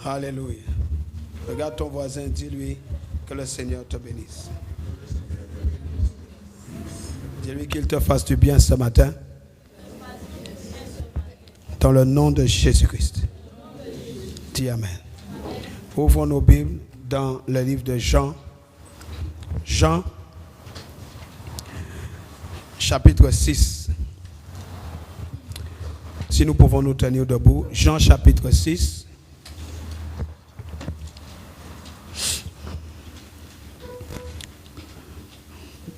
Alléluia. Regarde ton voisin, dis-lui que le Seigneur te bénisse. Dis-lui qu'il te fasse du bien ce matin. Dans le nom de Jésus-Christ. Dis Amen. Ouvrons nos Bibles dans le livre de Jean. Jean, chapitre 6. Si nous pouvons nous tenir debout. Jean, chapitre 6.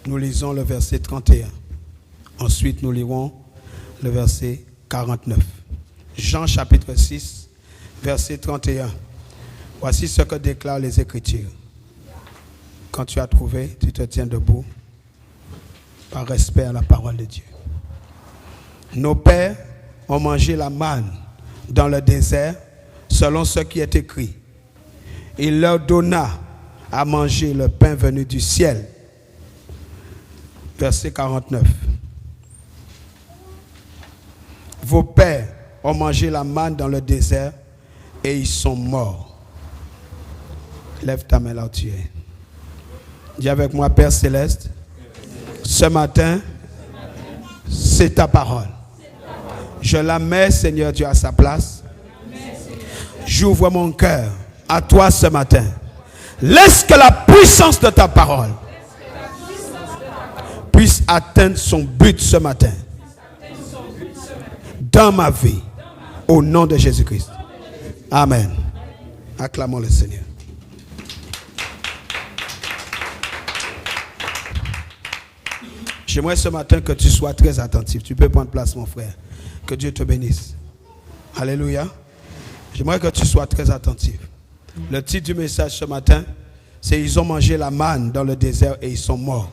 Nous lisons le verset 31. Ensuite, nous lirons le verset 49. Jean chapitre 6, verset 31. Voici ce que déclarent les Écritures. Quand tu as trouvé, tu te tiens debout par respect à la parole de Dieu. Nos pères ont mangé la manne dans le désert selon ce qui est écrit. Il leur donna à manger le pain venu du ciel. Verset 49. Vos pères ont mangé la manne dans le désert et ils sont morts. Lève ta main là où tu es. Dis avec moi, Père Céleste, ce matin, c'est ta parole. Je la mets, Seigneur Dieu, à sa place. J'ouvre mon cœur à toi ce matin. Laisse que la puissance de ta parole puisse atteindre son but ce matin dans ma vie, au nom de Jésus-Christ. Amen. Acclamons le Seigneur. J'aimerais ce matin que tu sois très attentif. Tu peux prendre place, mon frère. Que Dieu te bénisse. Alléluia. J'aimerais que tu sois très attentif. Le titre du message ce matin, c'est « Ils ont mangé la manne dans le désert et ils sont morts ».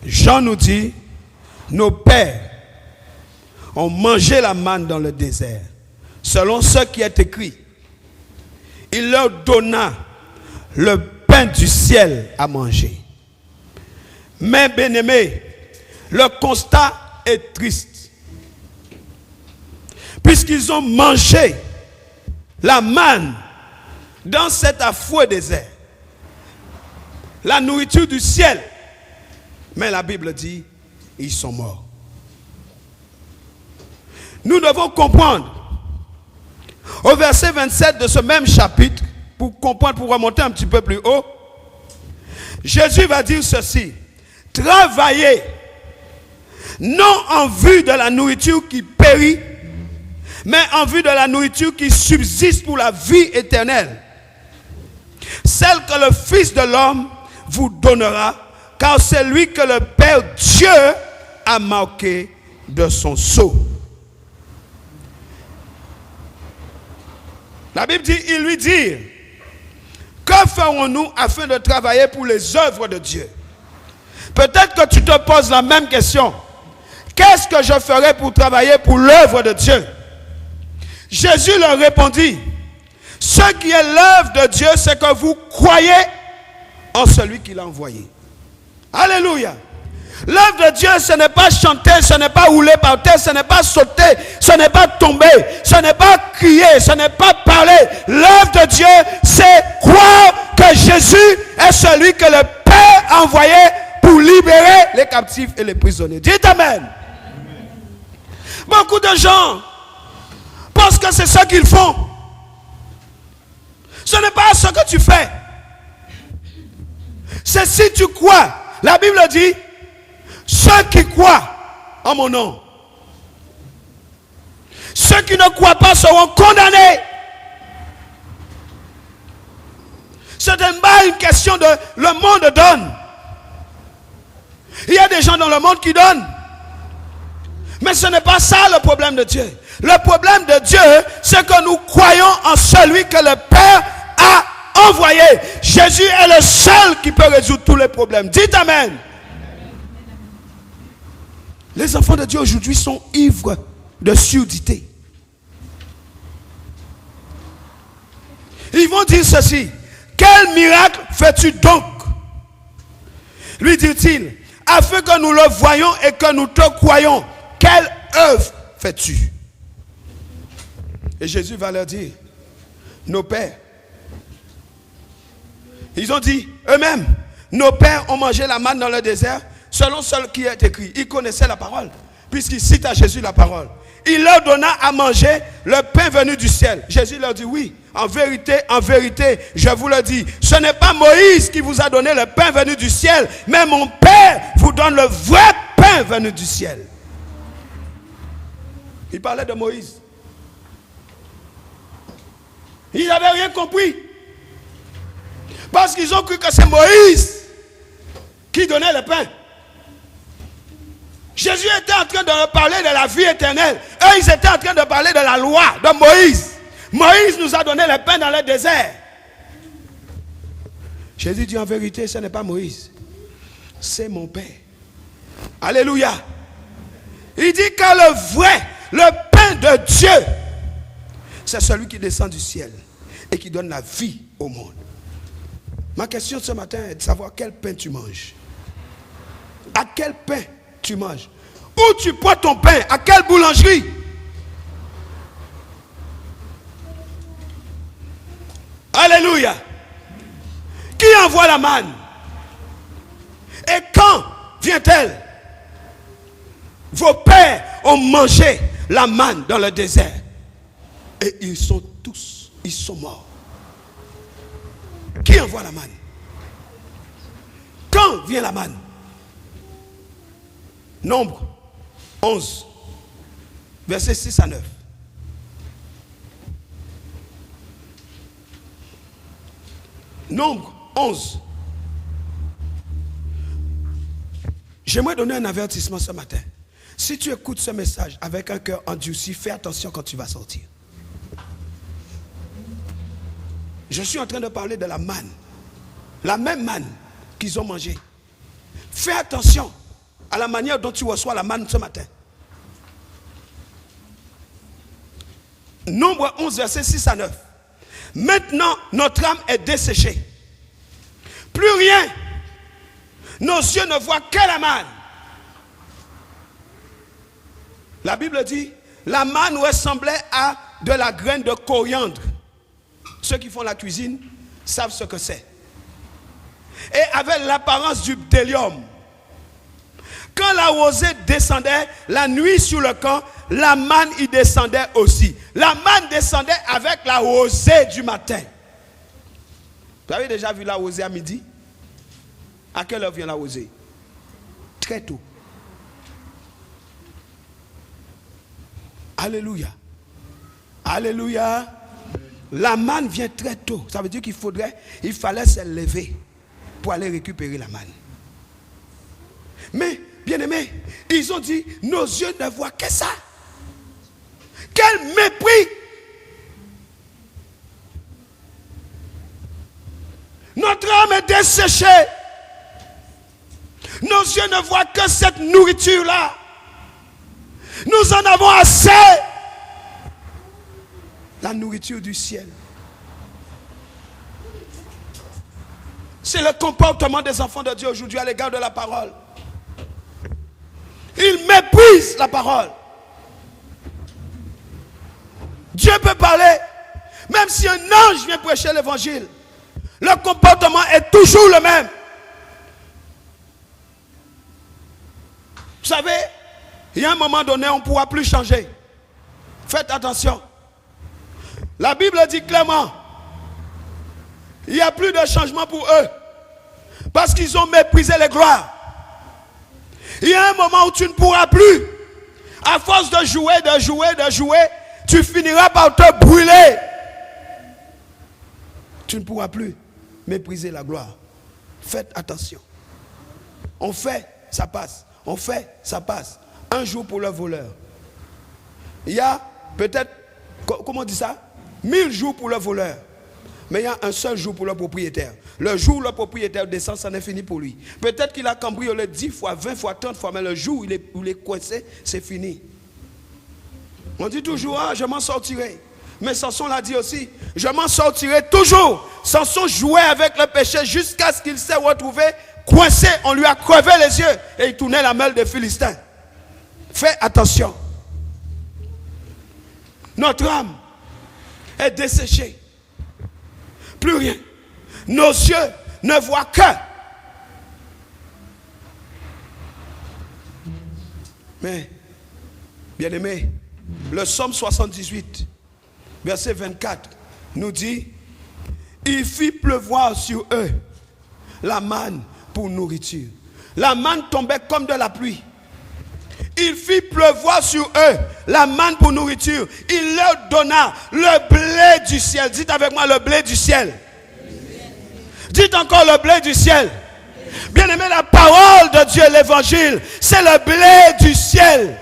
Jean nous dit, nos pères ont mangé la manne dans le désert, selon ce qui est écrit. Il leur donna le pain du ciel à manger. Mais bien-aimés, le constat est triste. Puisqu'ils ont mangé la manne dans cet affreux désert, la nourriture du ciel. Mais la Bible dit, ils sont morts. Nous devons comprendre, au verset 27 de ce même chapitre, pour comprendre, pour remonter un petit peu plus haut, Jésus va dire ceci: travaillez, non en vue de la nourriture qui périt, mais en vue de la nourriture qui subsiste pour la vie éternelle, celle que le Fils de l'homme vous donnera, car c'est lui que le Père Dieu a marqué de son sceau. La Bible dit, il lui dit, que ferons-nous afin de travailler pour les œuvres de Dieu? Peut-être que tu te poses la même question. Qu'est-ce que je ferai pour travailler pour l'œuvre de Dieu? Jésus leur répondit, ce qui est l'œuvre de Dieu, c'est que vous croyez en celui qui l'a envoyé. Alléluia. L'œuvre de Dieu, ce n'est pas chanter, ce n'est pas rouler par terre, ce n'est pas sauter, ce n'est pas tomber, ce n'est pas crier, ce n'est pas parler. L'œuvre de Dieu, c'est croire que Jésus est celui que le Père a envoyé pour libérer les captifs et les prisonniers. Dites Amen. Beaucoup de gens pensent que c'est ce qu'ils font. Ce n'est pas ce que tu fais. C'est si tu crois. La Bible dit, ceux qui croient en mon nom, ceux qui ne croient pas seront condamnés. Ce n'est pas une question de le monde donne. Il y a des gens dans le monde qui donnent. Mais ce n'est pas ça le problème de Dieu. Le problème de Dieu, c'est que nous croyons en celui que le Père a envoyé. Jésus est le seul qui peut résoudre tous les problèmes. Dites Amen. Les enfants de Dieu aujourd'hui sont ivres de surdité. Ils vont dire ceci: quel miracle fais-tu donc? Lui dit-il, afin que nous le voyions et que nous te croyions. Quelle œuvre fais-tu? Et Jésus va leur dire, nos pères, ils ont dit eux-mêmes, nos pères ont mangé la manne dans le désert, selon ce qui est écrit. Ils connaissaient la parole, puisqu'ils citent à Jésus la parole. Il leur donna à manger le pain venu du ciel. Jésus leur dit, oui, en vérité, je vous le dis, ce n'est pas Moïse qui vous a donné le pain venu du ciel, mais mon Père vous donne le vrai pain venu du ciel. Il parlait de Moïse. Ils n'avaient rien compris. Parce qu'ils ont cru que c'est Moïse qui donnait le pain. Jésus était en train de leur parler de la vie éternelle. Eux, ils étaient en train de parler de la loi de Moïse. Moïse nous a donné le pain dans le désert. Jésus dit en vérité, ce n'est pas Moïse. C'est mon Père. Alléluia. Il dit que le pain de Dieu, c'est celui qui descend du ciel et qui donne la vie au monde. Ma question ce matin est de savoir quel pain tu manges. À quel pain tu manges? Où tu prends ton pain? À quelle boulangerie? Alléluia. Qui envoie la manne? Et quand vient-elle? Vos pères ont mangé la manne dans le désert. Et ils sont morts. Qui envoie la manne? Quand vient la manne? Nombre 11, versets 6 à 9. Nombre 11. J'aimerais donner un avertissement ce matin. Si tu écoutes ce message avec un cœur endurci, fais attention quand tu vas sortir. Je suis en train de parler de la manne. La même manne qu'ils ont mangée. Fais attention à la manière dont tu reçois la manne ce matin. Nombre 11, versets 6 à 9. Maintenant, notre âme est desséchée. Plus rien. Nos yeux ne voient que la manne. La Bible dit, la manne ressemblait à de la graine de coriandre. Ceux qui font la cuisine savent ce que c'est. Et avait l'apparence du bdellium. Quand la rosée descendait la nuit sur le camp, la manne y descendait aussi. La manne descendait avec la rosée du matin. Vous avez déjà vu la rosée à midi? À quelle heure vient la rosée? Très tôt. Alléluia. Alléluia. La manne vient très tôt. Ça veut dire qu'il fallait se lever pour aller récupérer la manne. Mais, bien-aimés, ils ont dit, nos yeux ne voient que ça. Quel mépris! Notre âme est desséchée. Nos yeux ne voient que cette nourriture-là. Nous en avons assez. La nourriture du ciel. C'est le comportement des enfants de Dieu aujourd'hui à l'égard de la parole. Ils méprisent la parole. Dieu peut parler, même si un ange vient prêcher l'évangile. Le comportement est toujours le même. Vous savez, il y a un moment donné, on ne pourra plus changer. Faites attention. La Bible dit clairement, il n'y a plus de changement pour eux. Parce qu'ils ont méprisé les gloires. Il y a un moment où tu ne pourras plus. À force de jouer, tu finiras par te brûler. Tu ne pourras plus mépriser la gloire. Faites attention. On fait, ça passe. On fait, ça passe. Un jour pour le voleur. Il y a peut-être, comment on dit ça? 1000 jours pour le voleur. Mais il y a un seul jour pour le propriétaire. Le jour où le propriétaire descend, ça n'est fini pour lui. Peut-être qu'il a cambriolé 10 fois, 20 fois, 30 fois, mais le jour où il est coincé, c'est fini. On dit toujours, ah, je m'en sortirai. Mais Samson l'a dit aussi, je m'en sortirai toujours. Samson jouait avec le péché jusqu'à ce qu'il s'est retrouvé coincé, on lui a crevé les yeux et il tournait la meule des Philistins. Fais attention. Notre âme est desséchée. Plus rien. Nos yeux ne voient que. Mais, bien-aimés, le psaume 78, verset 24, nous dit, il fit pleuvoir sur eux la manne pour nourriture. La manne tombait comme de la pluie. Il fit pleuvoir sur eux la manne pour nourriture. Il leur donna le blé du ciel. Dites avec moi le blé du ciel. Dites encore le blé du ciel. Bien-aimé, la parole de Dieu, l'évangile, c'est le blé du ciel.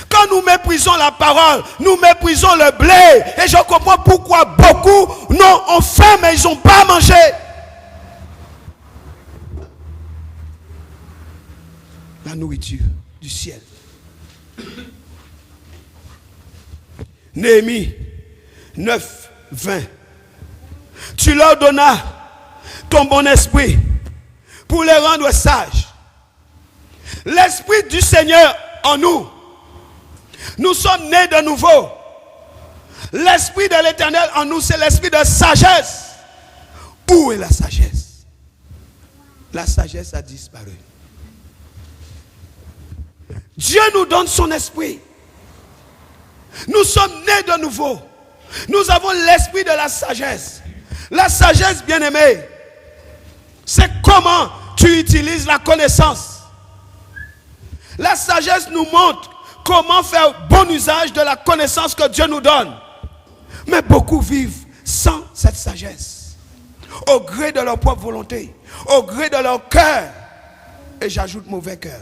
Quand nous méprisons la parole, nous méprisons le blé. Et je comprends pourquoi beaucoup ont faim, mais ils n'ont pas mangé. La nourriture du ciel. Néhémie 9, 20. Tu leur donnas ton bon esprit pour les rendre sages. L'esprit du Seigneur en nous. Nous sommes nés de nouveau. L'esprit de l'Éternel en nous, c'est l'esprit de sagesse. Où est la sagesse? La sagesse a disparu. Dieu nous donne son esprit. Nous sommes nés de nouveau. Nous avons l'esprit de la sagesse. La sagesse, bien-aimée, c'est comment tu utilises la connaissance. La sagesse nous montre comment faire bon usage de la connaissance que Dieu nous donne. Mais beaucoup vivent sans cette sagesse, au gré de leur propre volonté, au gré de leur cœur. Et j'ajoute mauvais cœur.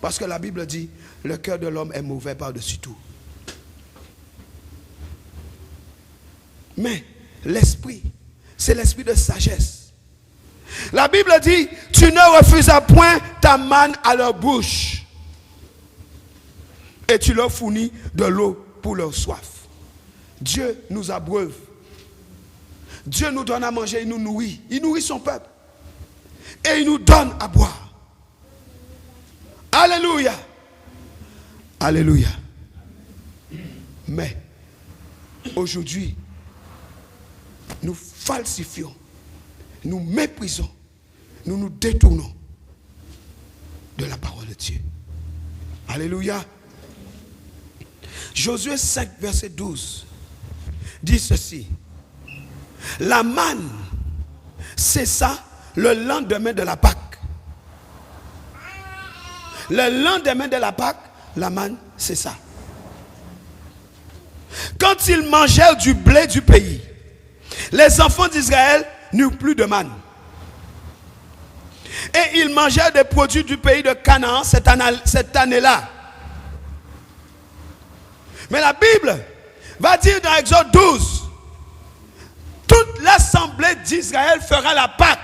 Parce que la Bible dit, le cœur de l'homme est mauvais par-dessus tout. Mais l'esprit, c'est l'esprit de sagesse. La Bible dit, tu ne refuseras point ta manne à leur bouche. Et tu leur fournis de l'eau pour leur soif. Dieu nous abreuve. Dieu nous donne à manger, il nous nourrit. Il nourrit son peuple. Et il nous donne à boire. Alléluia. Alléluia. Mais, aujourd'hui, nous falsifions, nous méprisons, nous nous détournons de la parole de Dieu. Alléluia. Josué 5, verset 12, dit ceci. La manne cessa le lendemain de la Pâque. Le lendemain de la Pâque, la manne cessa. Quand ils mangèrent du blé du pays, les enfants d'Israël n'eurent plus de manne. Et ils mangèrent des produits du pays de Canaan cette année-là. Mais la Bible va dire dans Exode 12, toute l'assemblée d'Israël fera la Pâque.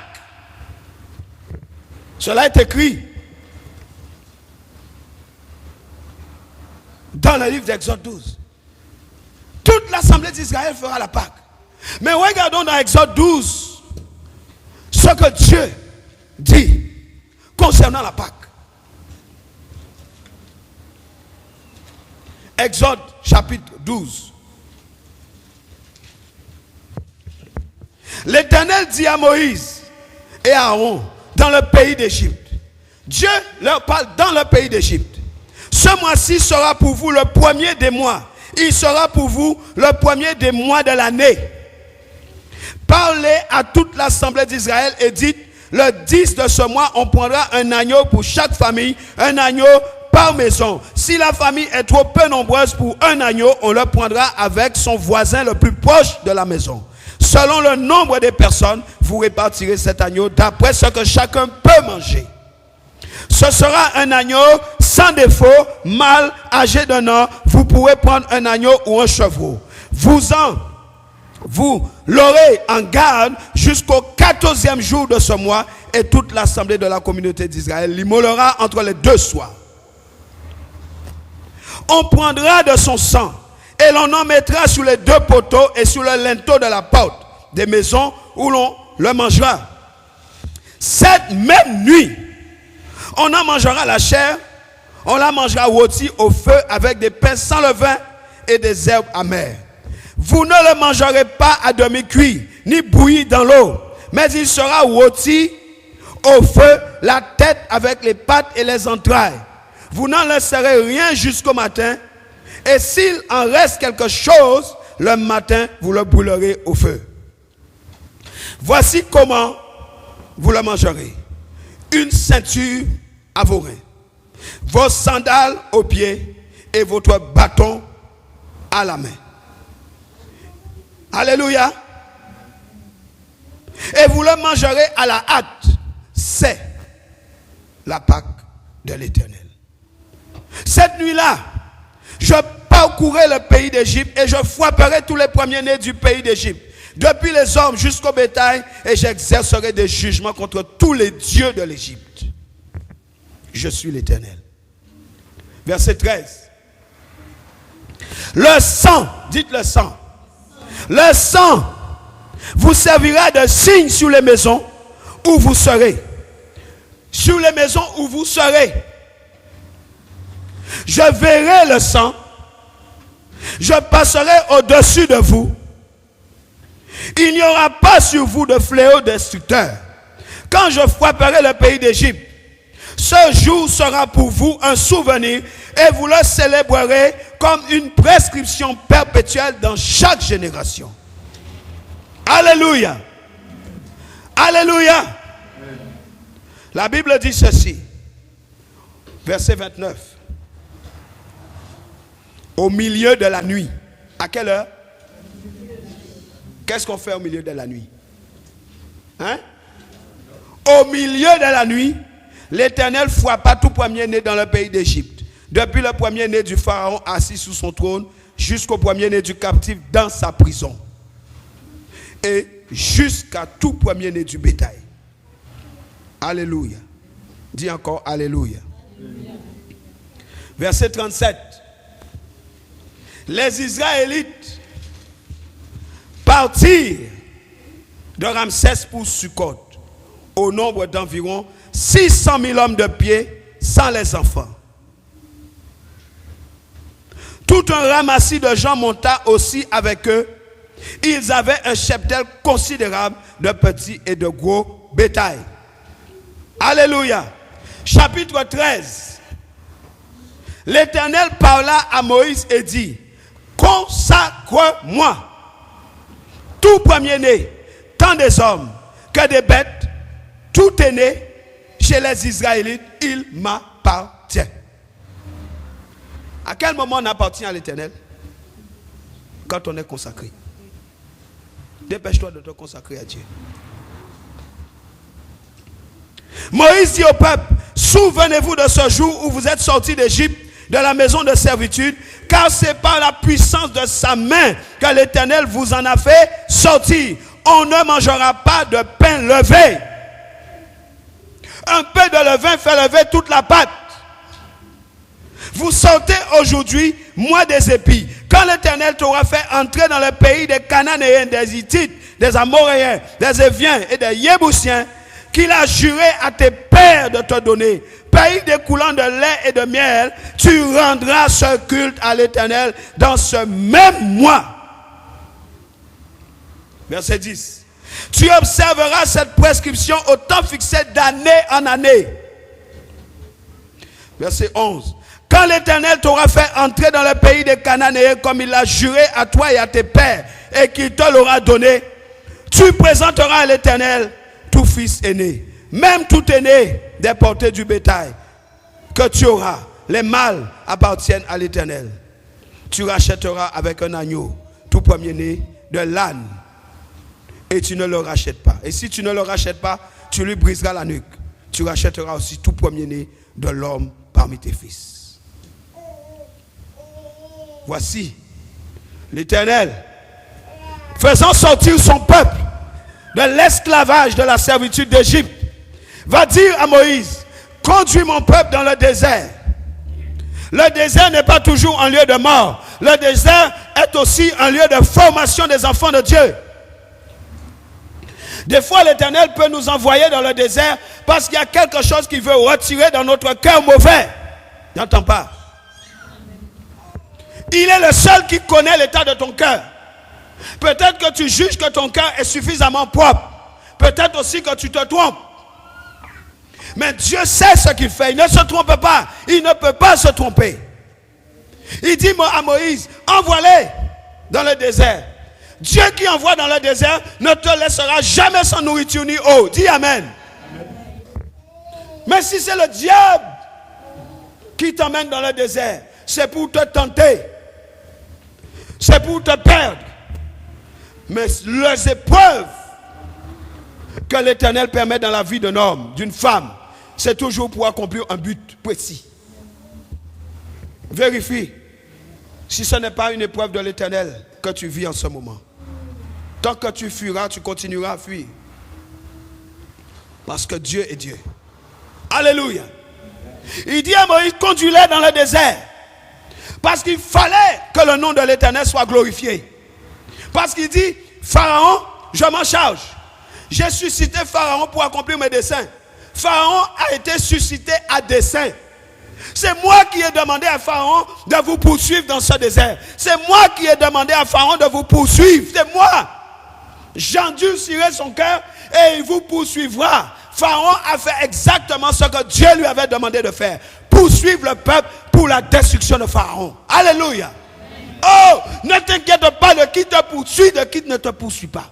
Cela est écrit dans le livre d'Exode 12. Toute l'assemblée d'Israël fera la Pâque. Mais regardons dans Exode 12 ce que Dieu dit concernant la Pâque. Exode chapitre 12. L'Éternel dit à Moïse et à Aaron dans le pays d'Égypte. Dieu leur parle dans le pays d'Égypte. Ce mois-ci sera pour vous le premier des mois. Il sera pour vous le premier des mois de l'année. Parlez à toute l'assemblée d'Israël et dites, le 10 de ce mois, on prendra un agneau pour chaque famille, un agneau par maison. Si la famille est trop peu nombreuse pour un agneau, on le prendra avec son voisin le plus proche de la maison. Selon le nombre des personnes, vous répartirez cet agneau d'après ce que chacun peut manger. Ce sera un agneau sans défaut, mâle, âgé d'un an. Vous pourrez prendre un agneau ou un chevreau. Vous l'aurez en garde jusqu'au 14e jour de ce mois et toute l'assemblée de la communauté d'Israël l'immolera entre les deux soirs. On prendra de son sang et l'on en mettra sur les deux poteaux et sur le linteau de la porte des maisons où l'on le mangera. Cette même nuit, on en mangera la chair, on la mangera rôtie au feu avec des pains sans levain et des herbes amères. Vous ne le mangerez pas à demi-cuit, ni bouilli dans l'eau, mais il sera rôti au feu, la tête avec les pattes et les entrailles. Vous n'en laisserez rien jusqu'au matin, et s'il en reste quelque chose, le matin, vous le brûlerez au feu. Voici comment vous le mangerez. Une ceinture à vos reins, vos sandales aux pieds et votre bâton à la main. Alléluia. Et vous le mangerez à la hâte. C'est la Pâque de l'Éternel. Cette nuit-là, je parcourrai le pays d'Égypte et je frapperai tous les premiers-nés du pays d'Égypte, depuis les hommes jusqu'au bétail, et j'exercerai des jugements contre tous les dieux de l'Égypte. Je suis l'Éternel. Verset 13. Le sang, dites le sang. Le sang vous servira de signe sur les maisons où vous serez. Sur les maisons où vous serez. Je verrai le sang. Je passerai au-dessus de vous. Il n'y aura pas sur vous de fléau destructeur. Quand je frapperai le pays d'Égypte, ce jour sera pour vous un souvenir et vous le célébrerez comme une prescription perpétuelle dans chaque génération. Alléluia. Alléluia. La Bible dit ceci. Verset 29. Au milieu de la nuit. À quelle heure? Qu'est-ce qu'on fait au milieu de la nuit? Hein? Au milieu de la nuit, l'Éternel frappa tout premier-né dans le pays d'Égypte. Depuis le premier-né du Pharaon assis sous son trône, jusqu'au premier-né du captif dans sa prison. Et jusqu'à tout premier-né du bétail. Alléluia. Dis encore Alléluia. Verset 37. Les Israélites partirent de Ramsès pour Sukkot, au nombre d'environ 600 000 hommes de pied, sans les enfants. Tout un ramassis de gens monta aussi avec eux. Ils avaient un cheptel considérable de petits et de gros bétail. Alléluia. Chapitre 13. L'Éternel parla à Moïse et dit: consacre-moi tout premier-né, tant des hommes que des bêtes, tout est né chez les Israélites, il m'appartient. À quel moment on appartient à l'Éternel? Quand on est consacré. Dépêche-toi de te consacrer à Dieu. Moïse dit au peuple: souvenez-vous de ce jour où vous êtes sortis d'Égypte, de la maison de servitude, car c'est par la puissance de sa main que l'Éternel vous en a fait sortir. On ne mangera pas de pain levé. Un peu de levain fait lever toute la pâte. Vous sortez aujourd'hui, mois des épis. Quand l'Éternel t'aura fait entrer dans le pays des Cananéens, des Hittites, des Amoréens, des Éviens et des Yébousiens, qu'il a juré à tes pères de te donner, pays découlant de lait et de miel, tu rendras ce culte à l'Éternel dans ce même mois. Verset 10. Tu observeras cette prescription au temps fixé d'année en année. Verset 11. Quand l'Éternel t'aura fait entrer dans le pays des Cananéens comme il l'a juré à toi et à tes pères et qu'il te l'aura donné, tu présenteras à l'Éternel tout fils aîné, même tout aîné des portées du bétail que tu auras. Les mâles appartiennent à l'Éternel. Tu rachèteras avec un agneau tout premier-né de l'âne et tu ne le rachètes pas. Et si tu ne le rachètes pas, tu lui briseras la nuque. Tu rachèteras aussi tout premier-né de l'homme parmi tes fils. Voici l'Éternel faisant sortir son peuple de l'esclavage de la servitude d'Égypte, va dire à Moïse: conduis mon peuple dans le désert. Le désert n'est pas toujours un lieu de mort. Le désert est aussi un lieu de formation des enfants de Dieu. Des fois, l'Éternel peut nous envoyer dans le désert parce qu'il y a quelque chose qu'il veut retirer dans notre cœur mauvais. N'entends pas. Il est le seul qui connaît l'état de ton cœur. Peut-être que tu juges que ton cœur est suffisamment propre. Peut-être aussi que tu te trompes. Mais Dieu sait ce qu'il fait. Il ne se trompe pas. Il ne peut pas se tromper. Il dit à Moïse, envoie-les dans le désert. Dieu qui envoie dans le désert ne te laissera jamais sans nourriture ni eau. Dis Amen. Mais si c'est le diable qui t'emmène dans le désert, c'est pour te tenter. C'est pour te perdre. Mais les épreuves que l'Éternel permet dans la vie d'un homme, d'une femme, c'est toujours pour accomplir un but précis. Vérifie si ce n'est pas une épreuve de l'Éternel que tu vis en ce moment. Tant que tu fuiras, tu continueras à fuir. Parce que Dieu est Dieu. Alléluia. Il dit à Moïse, conduis-les dans le désert. Parce qu'il fallait que le nom de l'Éternel soit glorifié. Parce qu'il dit, Pharaon, je m'en charge. J'ai suscité Pharaon pour accomplir mes desseins. Pharaon a été suscité à dessein. C'est moi qui ai demandé à Pharaon de vous poursuivre dans ce désert. C'est moi qui ai demandé à Pharaon de vous poursuivre. C'est moi. J'endurcirai son cœur et il vous poursuivra. Pharaon a fait exactement ce que Dieu lui avait demandé de faire. Poursuivre le peuple pour la destruction de Pharaon. Alléluia. Oh, ne t'inquiète pas de qui te poursuit, de qui ne te poursuit pas.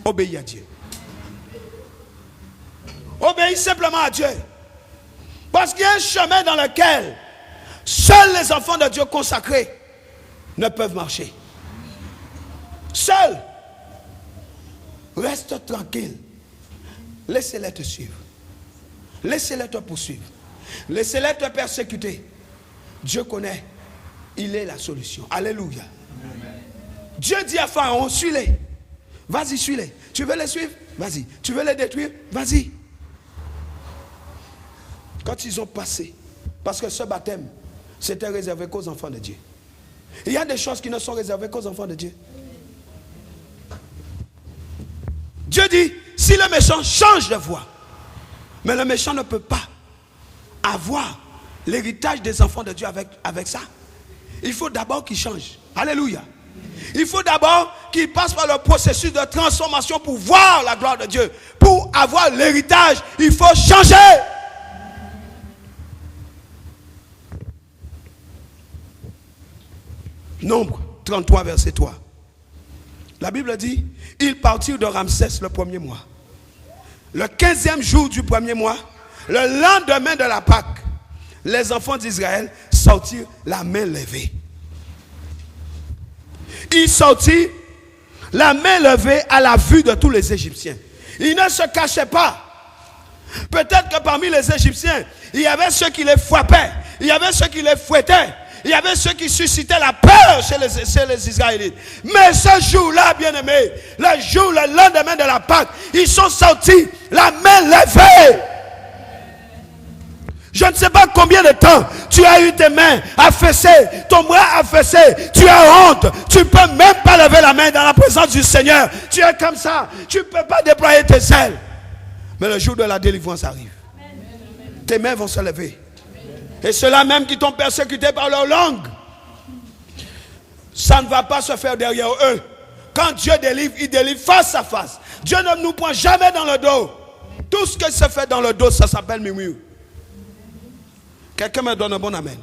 Obéis à Dieu. Obéis simplement à Dieu. Parce qu'il y a un chemin dans lequel seuls les enfants de Dieu consacrés ne peuvent marcher. Seuls. Reste tranquille. Laissez-les te suivre. Laissez-les te poursuivre. Laissez-les te persécuter. Dieu connaît. Il est la solution. Alléluia. Amen. Dieu dit à Pharaon, suis-les. Vas-y, suis-les. Tu veux les suivre? Vas-y. Tu veux les détruire? Vas-y. Quand ils ont passé, parce que ce baptême, c'était réservé qu'aux enfants de Dieu. Il y a des choses qui ne sont réservées qu'aux enfants de Dieu. Dieu dit, si le méchant change de voie, mais le méchant ne peut pas avoir l'héritage des enfants de Dieu avec ça. Il faut d'abord qu'il change. Alléluia. Il faut d'abord qu'il passe par le processus de transformation pour voir la gloire de Dieu. Pour avoir l'héritage, il faut changer. Nombre 33, verset 3. La Bible dit, ils partirent de Ramsès le premier mois. Le 15e jour du premier mois, le lendemain de la Pâque, les enfants d'Israël sortirent la main levée. Ils sortirent la main levée à la vue de tous les Égyptiens. Ils ne se cachaient pas. Peut-être que parmi les Égyptiens, il y avait ceux qui les frappaient, il y avait ceux qui les fouettaient, il y avait ceux qui suscitaient la peur chez les Israélites. Mais ce jour-là, bien-aimé, le lendemain de la Pâque, ils sont sortis la main levée. Je ne sais pas combien de temps tu as eu tes mains affaissées, ton bras affaissé, tu as honte, tu ne peux même pas lever la main dans la présence du Seigneur. Tu es comme ça, tu ne peux pas déployer tes ailes. Mais le jour de la délivrance arrive. Tes mains vont se lever. Et ceux-là même qui t'ont persécuté par leur langue, ça ne va pas se faire derrière eux. Quand Dieu délivre, il délivre face à face. Dieu ne nous prend jamais dans le dos. Tout ce qui se fait dans le dos, ça s'appelle murmure. Quelqu'un me donne un bon amen.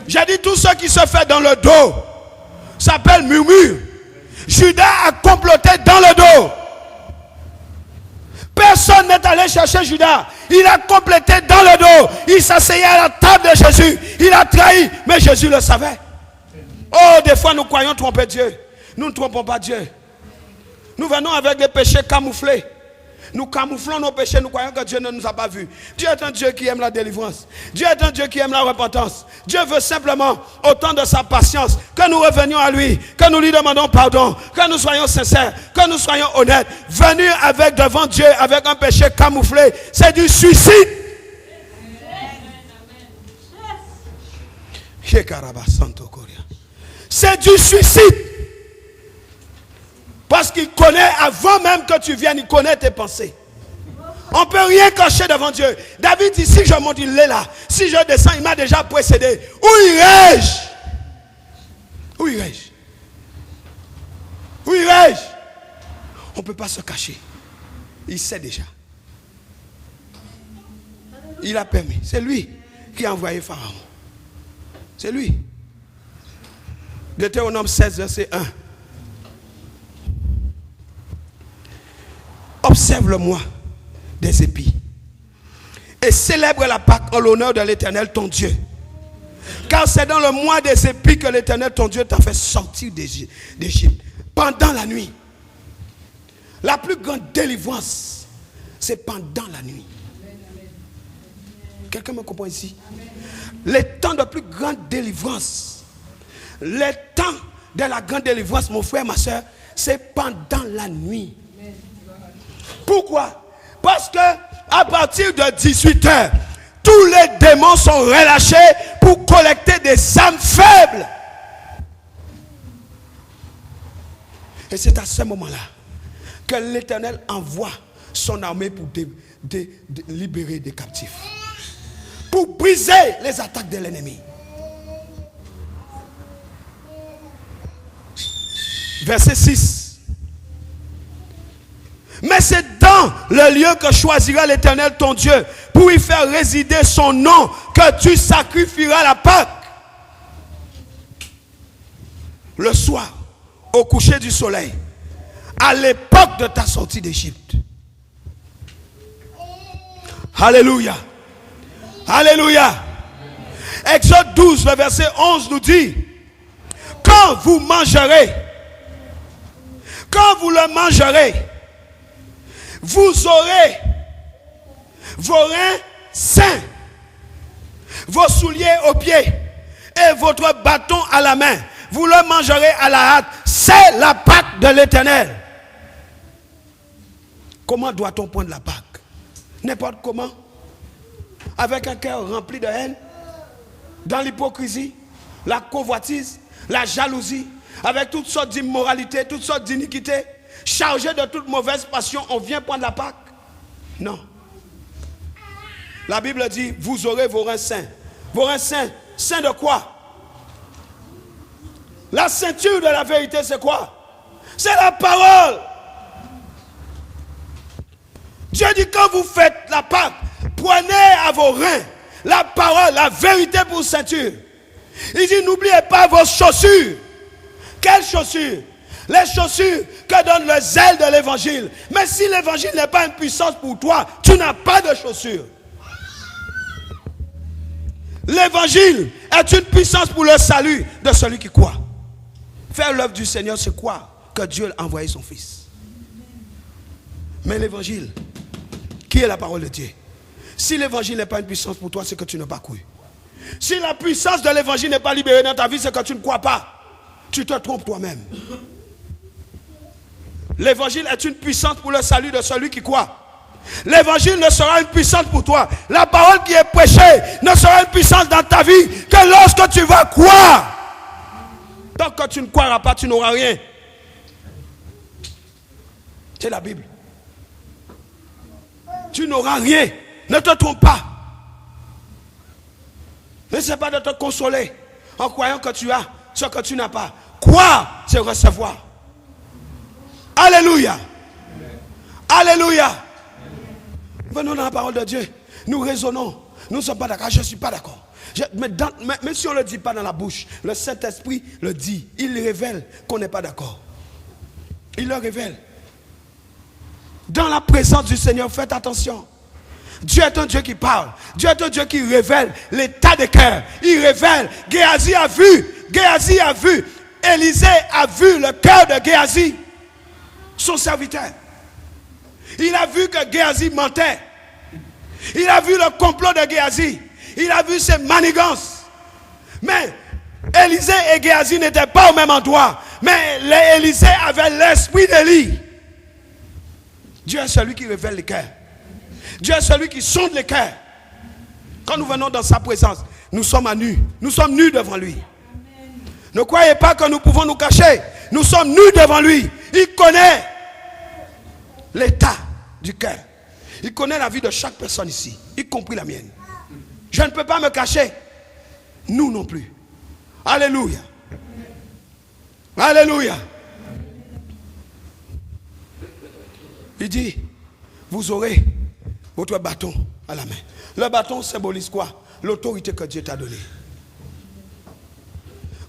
J'ai dit tout ce qui se fait dans le dos s'appelle murmure. Judas a comploté dans le dos. Personne n'est allé chercher Judas. Il a complété dans le dos. Il s'asseyait à la table de Jésus. Il a trahi, mais Jésus le savait. Oh, des fois nous croyons tromper Dieu. Nous ne trompons pas Dieu. Nous venons avec des péchés camouflés. Nous camouflons nos péchés, nous croyons que Dieu ne nous a pas vus. Dieu est un Dieu qui aime la délivrance. Dieu est un Dieu qui aime la repentance. Dieu veut simplement, au temps de sa patience, que nous revenions à lui, que nous lui demandons pardon, que nous soyons sincères, que nous soyons honnêtes. Venir avec devant Dieu avec un péché camouflé, c'est du suicide. C'est du suicide. Parce qu'il connaît, avant même que tu viennes, il connaît tes pensées. On ne peut rien cacher devant Dieu. David dit, si je monte, il est là. Si je descends, il m'a déjà précédé. Où irai-je? Où irai-je? Où irai-je? On ne peut pas se cacher. Il sait déjà. Il a permis. C'est lui qui a envoyé Pharaon. C'est lui. Deutéronome 16, verset 1. Observe le mois des épis et célèbre la Pâque en l'honneur de l'Éternel ton Dieu. Car c'est dans le mois des épis que l'Éternel ton Dieu t'a fait sortir d'Égypte. Pendant la nuit. La plus grande délivrance, c'est pendant la nuit. Quelqu'un me comprend ici? Les temps de plus grande délivrance, les temps de la grande délivrance, mon frère, ma soeur, c'est pendant la nuit. Pourquoi? Parce que à partir de 18h, tous les démons sont relâchés pour collecter des âmes faibles. Et c'est à ce moment-là que l'Éternel envoie son armée pour libérer des captifs. Pour briser les attaques de l'ennemi. Verset 6. Mais c'est dans le lieu que choisira l'Éternel ton Dieu pour y faire résider son nom que tu sacrifieras la Pâque. Le soir, au coucher du soleil, à l'époque de ta sortie d'Égypte. Alléluia. Alléluia. Exode 12, le verset 11 nous dit, quand vous mangerez, quand vous le mangerez, vous aurez vos reins sains, vos souliers aux pieds et votre bâton à la main. Vous le mangerez à la hâte. C'est la Pâque de l'Éternel. Comment doit-on prendre la Pâque? N'importe comment. Avec un cœur rempli de haine, dans l'hypocrisie, la convoitise, la jalousie, avec toutes sortes d'immoralités, toutes sortes d'iniquités, chargé de toute mauvaise passion, on vient prendre la Pâque? Non. La Bible dit, vous aurez vos reins saints. Vos reins saints, saints de quoi? La ceinture de la vérité, c'est quoi? C'est la parole. Dieu dit, quand vous faites la Pâque, prenez à vos reins la parole, la vérité pour ceinture. Il dit, n'oubliez pas vos chaussures. Quelles chaussures? Les chaussures que donne le zèle de l'évangile. Mais si l'évangile n'est pas une puissance pour toi, tu n'as pas de chaussures. L'évangile est une puissance pour le salut de celui qui croit. Faire l'œuvre du Seigneur, c'est quoi? Que Dieu a envoyé son Fils. Mais l'évangile, qui est la parole de Dieu? Si l'évangile n'est pas une puissance pour toi, c'est que tu n'as pas cru. Si la puissance de l'évangile n'est pas libérée dans ta vie, c'est que tu ne crois pas. Tu te trompes toi-même. L'évangile est une puissance pour le salut de celui qui croit. L'évangile ne sera une puissance pour toi. La parole qui est prêchée ne sera une puissance dans ta vie que lorsque tu vas croire. Tant que tu ne croiras pas, tu n'auras rien. C'est la Bible. Tu n'auras rien. Ne te trompe pas. N'essaie pas de te consoler en croyant que tu as ce que tu n'as pas. Croire, c'est recevoir. Alléluia. Alléluia. Venons dans la parole de Dieu. Nous raisonnons. Nous ne sommes pas d'accord. Je ne suis pas d'accord. Mais si on ne le dit pas dans la bouche, le Saint-Esprit le dit. Il révèle qu'on n'est pas d'accord. Il le révèle. Dans la présence du Seigneur, faites attention. Dieu est un Dieu qui parle. Dieu est un Dieu qui révèle l'état des cœurs. Il révèle. Géasi a vu. Géasi a vu. Élisée a vu le cœur de Géasi, son serviteur. Il a vu que Géasi mentait. Il a vu le complot de Géasi. Il a vu ses manigances. Mais Élisée et Géasi n'étaient pas au même endroit. Mais Élisée avait l'esprit d'Élie. Dieu est celui qui révèle les cœurs. Dieu est celui qui sonde les cœurs. Quand nous venons dans sa présence, nous sommes à nu. Nous sommes nus devant lui. Ne croyez pas que nous pouvons nous cacher. Nous sommes nus devant lui. Il connaît l'état du cœur. Il connaît la vie de chaque personne ici, y compris la mienne. Je ne peux pas me cacher. Nous non plus. Alléluia. Alléluia. Il dit, vous aurez votre bâton à la main. Le bâton symbolise quoi? L'autorité que Dieu t'a donnée.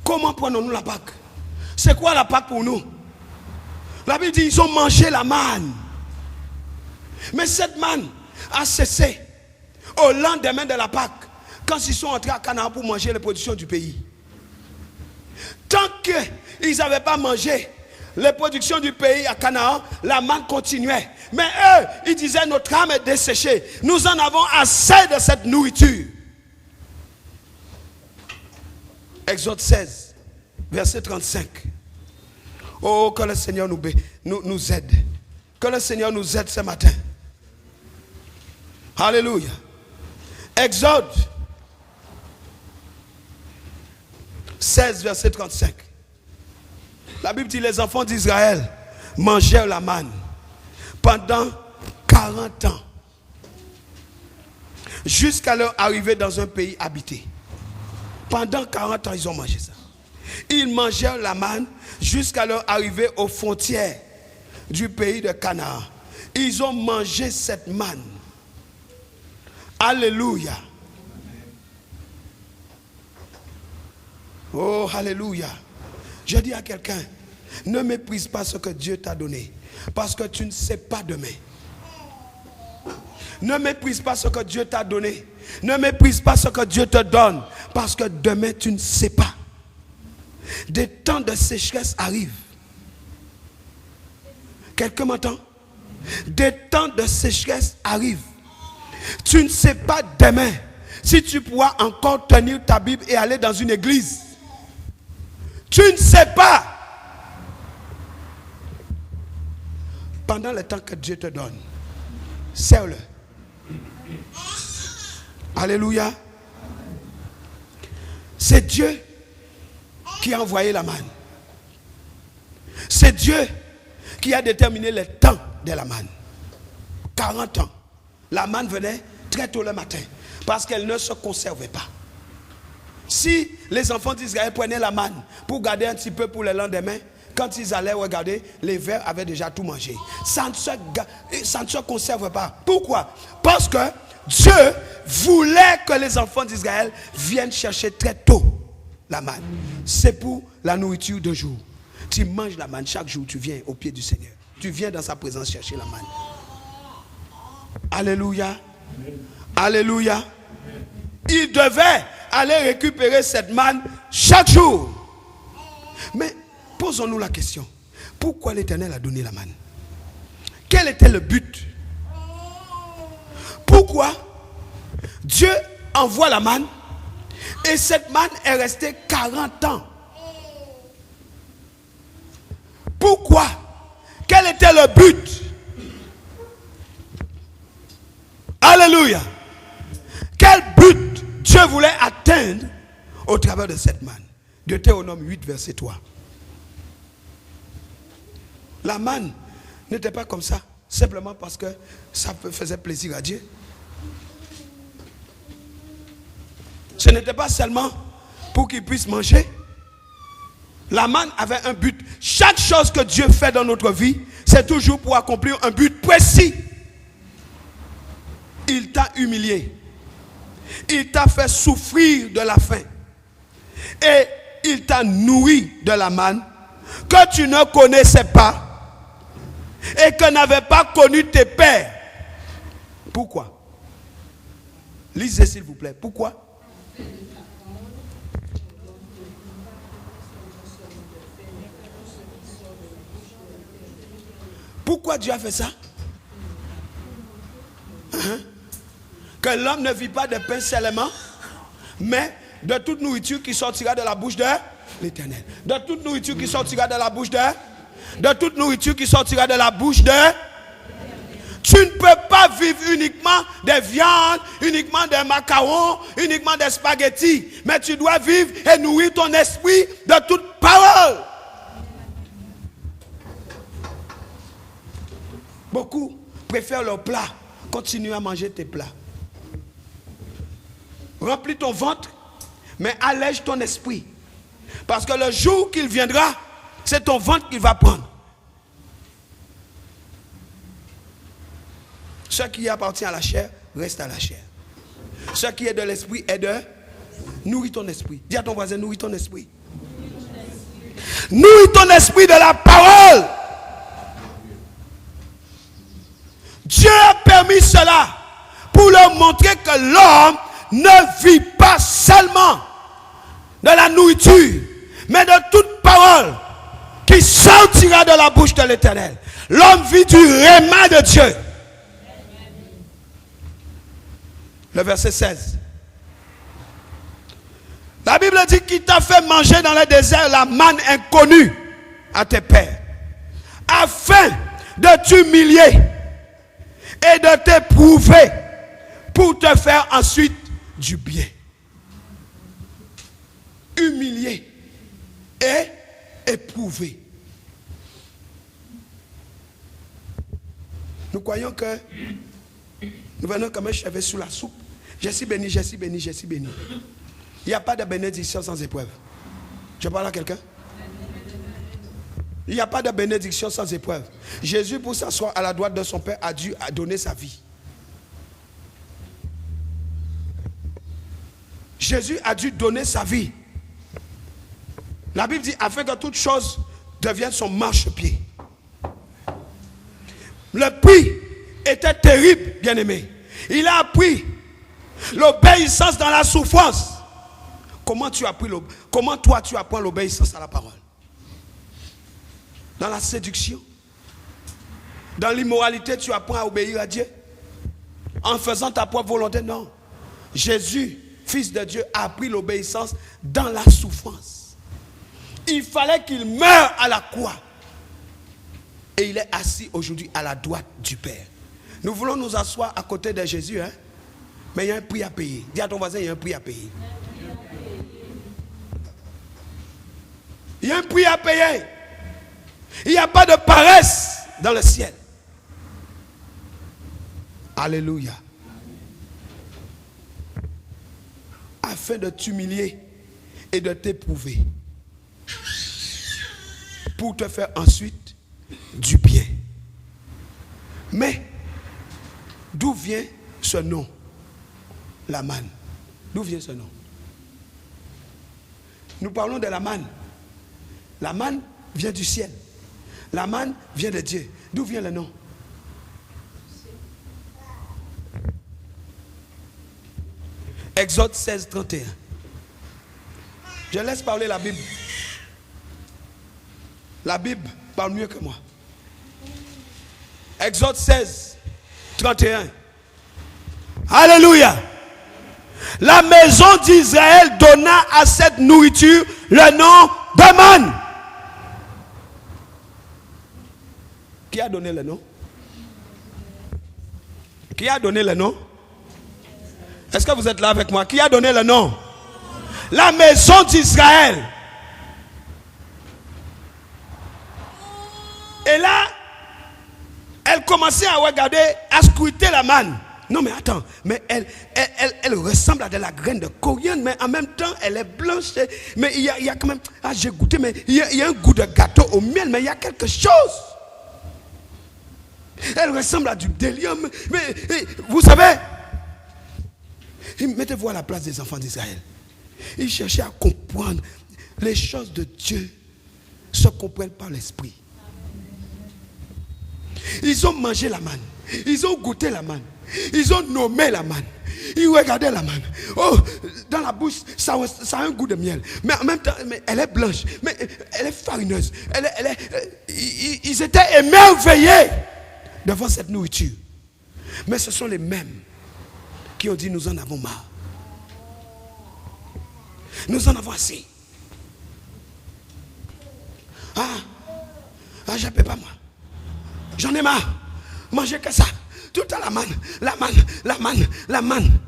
Comment prenons-nous la Pâque? C'est quoi la Pâque pour nous? La Bible dit, ils ont mangé la manne. Mais cette manne a cessé au lendemain de la Pâque, quand ils sont entrés à Canaan pour manger les productions du pays. Tant qu'ils n'avaient pas mangé les productions du pays à Canaan, la manne continuait. Mais eux, ils disaient, notre âme est desséchée. Nous en avons assez de cette nourriture. Exode 16, verset 35. Oh, que le Seigneur nous aide. Que le Seigneur nous aide ce matin. Alléluia. Exode 16, verset 35. La Bible dit, les enfants d'Israël mangèrent la manne pendant 40 ans. Jusqu'à leur arrivée dans un pays habité. Pendant 40 ans, ils ont mangé ça. Ils mangèrent la manne jusqu'à leur arrivée aux frontières du pays de Canaan. Ils ont mangé cette manne. Alléluia. Oh, alléluia. Je dis à quelqu'un, ne méprise pas ce que Dieu t'a donné, parce que tu ne sais pas demain. Ne méprise pas ce que Dieu t'a donné. Ne méprise pas ce que Dieu te donne, parce que demain tu ne sais pas. Des temps de sécheresse arrivent. Quelqu'un m'entend? Des temps de sécheresse arrivent. Tu ne sais pas demain si tu pourras encore tenir ta Bible et aller dans une église. Tu ne sais pas. Pendant le temps que Dieu te donne, sers-le. Alléluia. C'est Dieu qui a envoyé la manne. C'est Dieu qui a déterminé le temps de la manne. 40 ans. La manne venait très tôt le matin parce qu'elle ne se conservait pas. Si les enfants d'Israël prenaient la manne pour garder un petit peu pour le lendemain, quand ils allaient regarder, les vers avaient déjà tout mangé. Ça ne se conserve pas. Pourquoi? Parce que Dieu voulait que les enfants d'Israël viennent chercher très tôt la manne. C'est pour la nourriture de jour. Tu manges la manne chaque jour, tu viens au pied du Seigneur. Tu viens dans sa présence chercher la manne. Alléluia. Alléluia. Il devait aller récupérer cette manne chaque jour. Mais posons-nous la question. Pourquoi l'Éternel a donné la manne? Quel était le but? Pourquoi Dieu envoie la manne et cette manne est restée 40 ans? Pourquoi? Quel était le but? Alléluia. Quel but Dieu voulait atteindre au travers de cette manne? Deutéronome 8, verset 3. La manne n'était pas comme ça, simplement parce que ça faisait plaisir à Dieu. Ce n'était pas seulement pour qu'il puisse manger. La manne avait un but. Chaque chose que Dieu fait dans notre vie, c'est toujours pour accomplir un but précis. Il t'a humilié. Il t'a fait souffrir de la faim. Et il t'a nourri de la manne que tu ne connaissais pas et que n'avaient pas connu tes pères. Pourquoi? Lisez s'il vous plaît. Pourquoi? Pourquoi Dieu a fait ça? Que l'homme ne vit pas de pain seulement, mais de toute nourriture qui sortira de la bouche de l'Éternel. De toute nourriture qui sortira de la bouche de toute nourriture qui sortira de la bouche de... Tu ne peux pas vivre uniquement des viandes, uniquement des macarons, uniquement des spaghettis, mais tu dois vivre et nourrir ton esprit de toute parole. Beaucoup préfèrent leur plat. Continue à manger tes plats. Remplis ton ventre, mais allège ton esprit. Parce que le jour qu'il viendra, c'est ton ventre qu'il va prendre. Ce qui appartient à la chair, reste à la chair. Ce qui est de l'esprit est de nourrir ton esprit. Dis à ton voisin, nourris ton esprit. Nourris ton esprit de la parole. Dieu a permis cela pour leur montrer que l'homme ne vit pas seulement de la nourriture, mais de toute parole qui sortira de la bouche de l'Éternel. L'homme vit du réma de Dieu. Le verset 16. La Bible dit qu'il t'a fait manger dans le désert la manne inconnue à tes pères, afin de t'humilier et de t'éprouver pour te faire ensuite du bien. Humilier et éprouver. Nous croyons que nous venons comme un cheveu sous la soupe. Je suis béni, je suis béni, je suis béni. Il n'y a pas de bénédiction sans épreuve. Je parle à quelqu'un? Il n'y a pas de bénédiction sans épreuve. Jésus, pour s'asseoir à la droite de son Père, a dû donner sa vie. Jésus a dû donner sa vie. La Bible dit, afin que toute chose devienne son marchepied. Le prix était terrible, bien-aimé. Il a appris l'obéissance dans la souffrance. Comment toi tu apprends l'obéissance à la parole? Dans la séduction? Dans l'immoralité, tu apprends à obéir à Dieu? En faisant ta propre volonté? Non. Jésus, Fils de Dieu, a appris l'obéissance dans la souffrance. Il fallait qu'il meure à la croix. Et il est assis aujourd'hui à la droite du Père. Nous voulons nous asseoir à côté de Jésus, hein? Mais il y a un prix à payer. Dis à ton voisin, il y a un prix à payer. Il y a un prix à payer. Il n'y a pas de paresse dans le ciel. Alléluia. Afin de t'humilier et de t'éprouver. Pour te faire ensuite du bien. Mais, d'où vient ce nom? La manne. D'où vient ce nom? Nous parlons de la manne. La manne vient du ciel. La manne vient de Dieu. D'où vient le nom? Exode 16, 31. Je laisse parler la Bible. La Bible parle mieux que moi. Exode 16, 31. Alléluia. La maison d'Israël donna à cette nourriture le nom de manne. Qui a donné le nom? Qui a donné le nom? Est-ce que vous êtes là avec moi? Qui a donné le nom? La maison d'Israël. Et là, elle commençait à regarder, à scruter la manne. Non mais attends, mais elle ressemble à de la graine de coriandre, mais en même temps elle est blanche. Mais il y a quand même, j'ai goûté, mais il y a un goût de gâteau au miel, mais il y a quelque chose. Elle ressemble à du délium. Mais vous savez, mettez-vous à la place des enfants d'Israël. Ils cherchaient à comprendre les choses de Dieu, se comprennent par l'esprit. Ils ont mangé la manne, ils ont goûté la manne, ils ont nommé la manne, ils regardaient la manne. Oh, dans la bouche, ça a un goût de miel, mais en même temps, mais elle est blanche, mais elle est farineuse. Ils étaient émerveillés devant cette nourriture. Mais ce sont les mêmes qui ont dit, nous en avons marre. Nous en avons assez. Je ne peux pas moi. J'en ai marre. Manger que ça. Tout le temps la manne, la manne, la manne, la manne.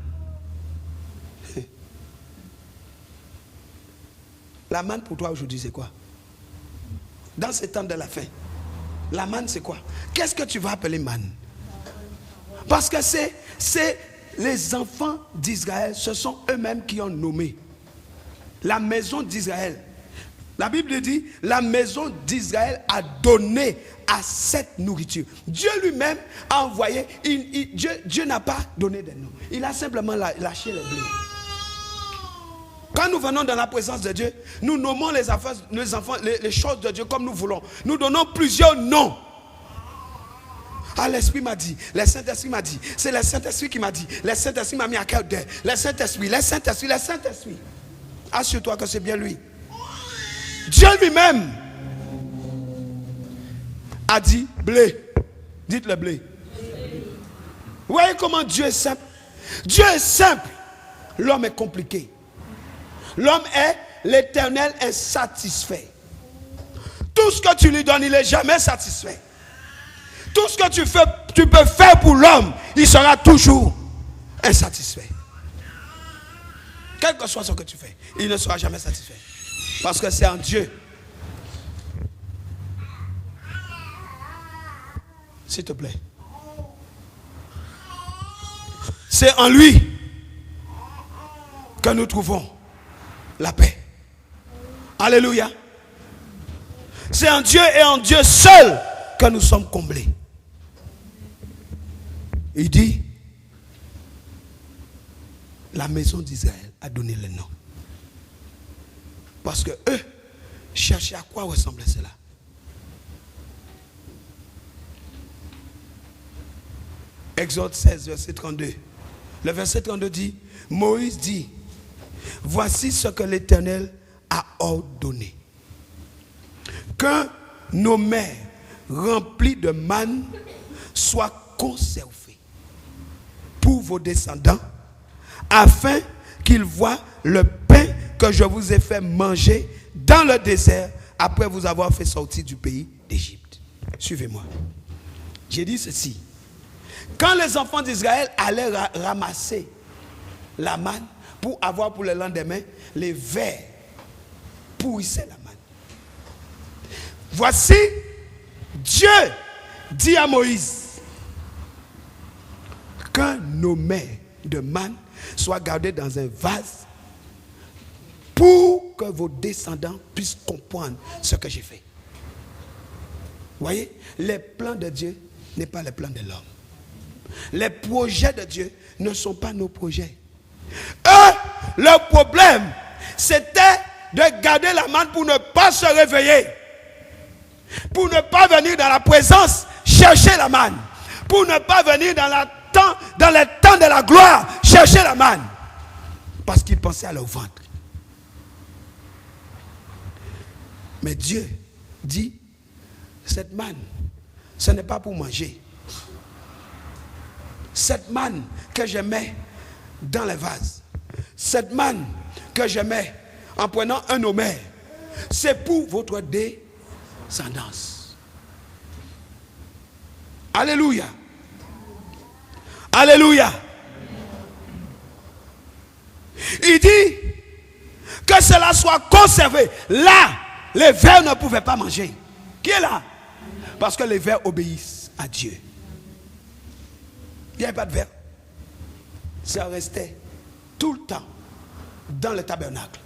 La manne pour toi aujourd'hui c'est quoi? Dans ces temps de la fin, La manne, c'est quoi? Qu'est-ce que tu vas appeler manne? Parce que c'est les enfants d'Israël, ce sont eux-mêmes qui ont nommé la maison d'Israël. La Bible dit, la maison d'Israël a donné à cette nourriture. Dieu lui-même a envoyé, Dieu n'a pas donné de nom. Il a simplement lâché les blés. Quand nous venons dans la présence de Dieu, nous nommons les choses de Dieu comme nous voulons. Nous donnons plusieurs noms. Ah, l'Esprit m'a dit, le Saint-Esprit m'a dit, c'est le Saint-Esprit qui m'a dit, le Saint-Esprit m'a mis à cœur d'eux, le Saint-Esprit, le Saint-Esprit, le Saint-Esprit. Assure-toi que c'est bien lui. Dieu lui-même a dit blé. Dites le blé. Vous voyez comment Dieu est simple? Dieu est simple. L'homme est compliqué. L'homme est l'Éternel insatisfait. Tout ce que tu lui donnes, il n'est jamais satisfait. Tout ce que tu peux faire pour l'homme, il sera toujours insatisfait. Quel que soit ce que tu fais, il ne sera jamais satisfait. Parce que c'est en Dieu. S'il te plaît. C'est en lui que nous trouvons la paix. Alléluia. C'est en Dieu et en Dieu seul que nous sommes comblés. Il dit, la maison d'Israël a donné le nom. Parce que eux cherchaient à quoi ressemblait cela. Exode 16, verset 32. Le verset 32 dit, Moïse dit, voici ce que l'Éternel a ordonné. Que nos mers remplies de manne soient conservées pour vos descendants, afin qu'ils voient le pain que je vous ai fait manger dans le désert après vous avoir fait sortir du pays d'Égypte. Suivez-moi. J'ai dit ceci. Quand les enfants d'Israël allaient ramasser la manne pour avoir pour le lendemain, les vers pourrissaient la manne. Voici, Dieu dit à Moïse que nos mets de manne soient gardés dans un vase pour que vos descendants puissent comprendre ce que j'ai fait. Vous voyez, les plans de Dieu n'est pas les plans de l'homme. Les projets de Dieu ne sont pas nos projets. Eux, leur problème, c'était de garder la manne pour ne pas se réveiller. Pour ne pas venir dans la présence chercher la manne. Pour ne pas venir dans le temps de la gloire chercher la manne. Parce qu'ils pensaient à leur ventre. Mais Dieu dit, cette manne, ce n'est pas pour manger. Cette manne que je mets dans les vases, cette manne que je mets en prenant un omer, c'est pour votre descendance. Alléluia. Alléluia. Il dit que cela soit conservé. Là, les vers ne pouvaient pas manger. Qui est là? Parce que les vers obéissent à Dieu. Il n'y avait pas de vers. Ça restait tout le temps dans le tabernacle.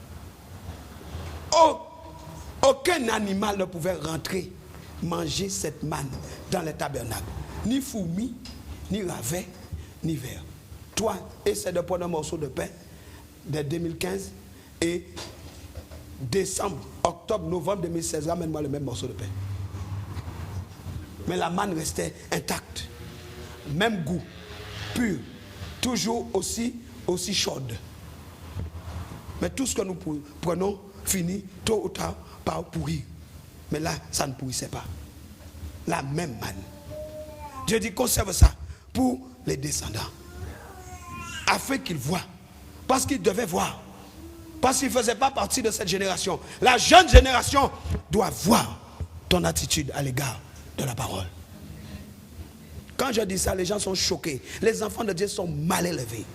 Aucun animal ne pouvait rentrer manger cette manne dans le tabernacle. Ni fourmi, ni ravet, ni ver. Toi, essaie de prendre un morceau de pain de 2015 et décembre, octobre, novembre 2016, ramène-moi le même morceau de pain. Mais la manne restait intacte. Même goût, pur, toujours aussi chaude. Mais tout ce que nous prenons finit tôt ou tard par pourrir. Mais là, ça ne pourrissait pas. La même manne. Dieu dit conserve ça pour les descendants. Afin qu'ils voient. Parce qu'ils devaient voir. Parce qu'ils ne faisaient pas partie de cette génération. La jeune génération doit voir ton attitude à l'égard de la parole. Quand je dis ça, les gens sont choqués. Les enfants de Dieu sont mal élevés.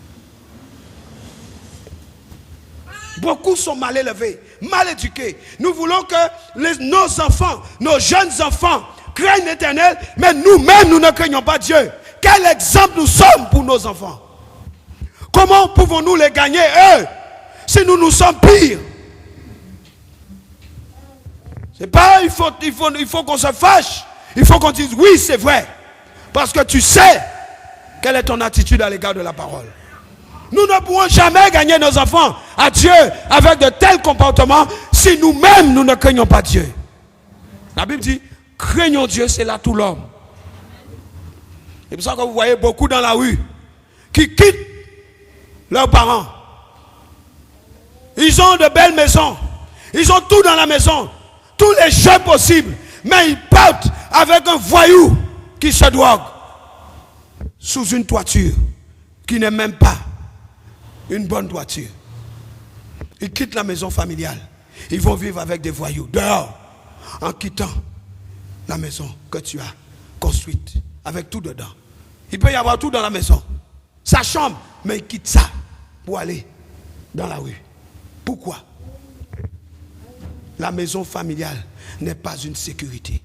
Beaucoup sont mal élevés, mal éduqués. Nous voulons que nos enfants, nos jeunes enfants, craignent l'Éternel, mais nous-mêmes, nous ne craignons pas Dieu. Quel exemple nous sommes pour nos enfants? Comment pouvons-nous les gagner, eux, si nous sommes pires? C'est pas, il faut qu'on se fâche. Il faut qu'on dise, oui, c'est vrai. Parce que tu sais quelle est ton attitude à l'égard de la parole. Nous ne pourrons jamais gagner nos enfants à Dieu avec de tels comportements si nous-mêmes, nous ne craignons pas Dieu. La Bible dit, craignons Dieu, c'est là tout l'homme. C'est pour ça que vous voyez beaucoup dans la rue qui quittent leurs parents. Ils ont de belles maisons. Ils ont tout dans la maison. Tous les jeux possibles. Mais ils partent avec un voyou qui se drogue sous une toiture qui n'est même pas une bonne toiture. Ils quittent la maison familiale. Ils vont vivre avec des voyous dehors en quittant la maison que tu as construite avec tout dedans. Il peut y avoir tout dans la maison. Sa chambre, mais il quitte ça pour aller dans la rue. Pourquoi? La maison familiale n'est pas une sécurité.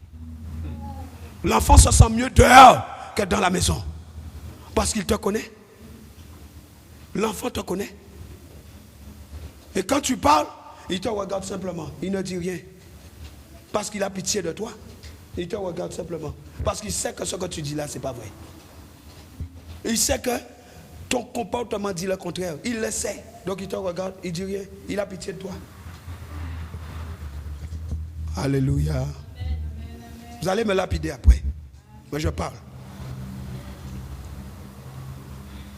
L'enfant se sent mieux dehors que dans la maison. Parce qu'il te connaît. L'enfant te connaît. Et quand tu parles, il te regarde simplement. Il ne dit rien. Parce qu'il a pitié de toi. Il te regarde simplement. Parce qu'il sait que ce que tu dis là, ce n'est pas vrai. Il sait que ton comportement dit le contraire. Il le sait. Donc il te regarde, il ne dit rien. Il a pitié de toi. Alléluia. Vous allez me lapider après. Moi je parle.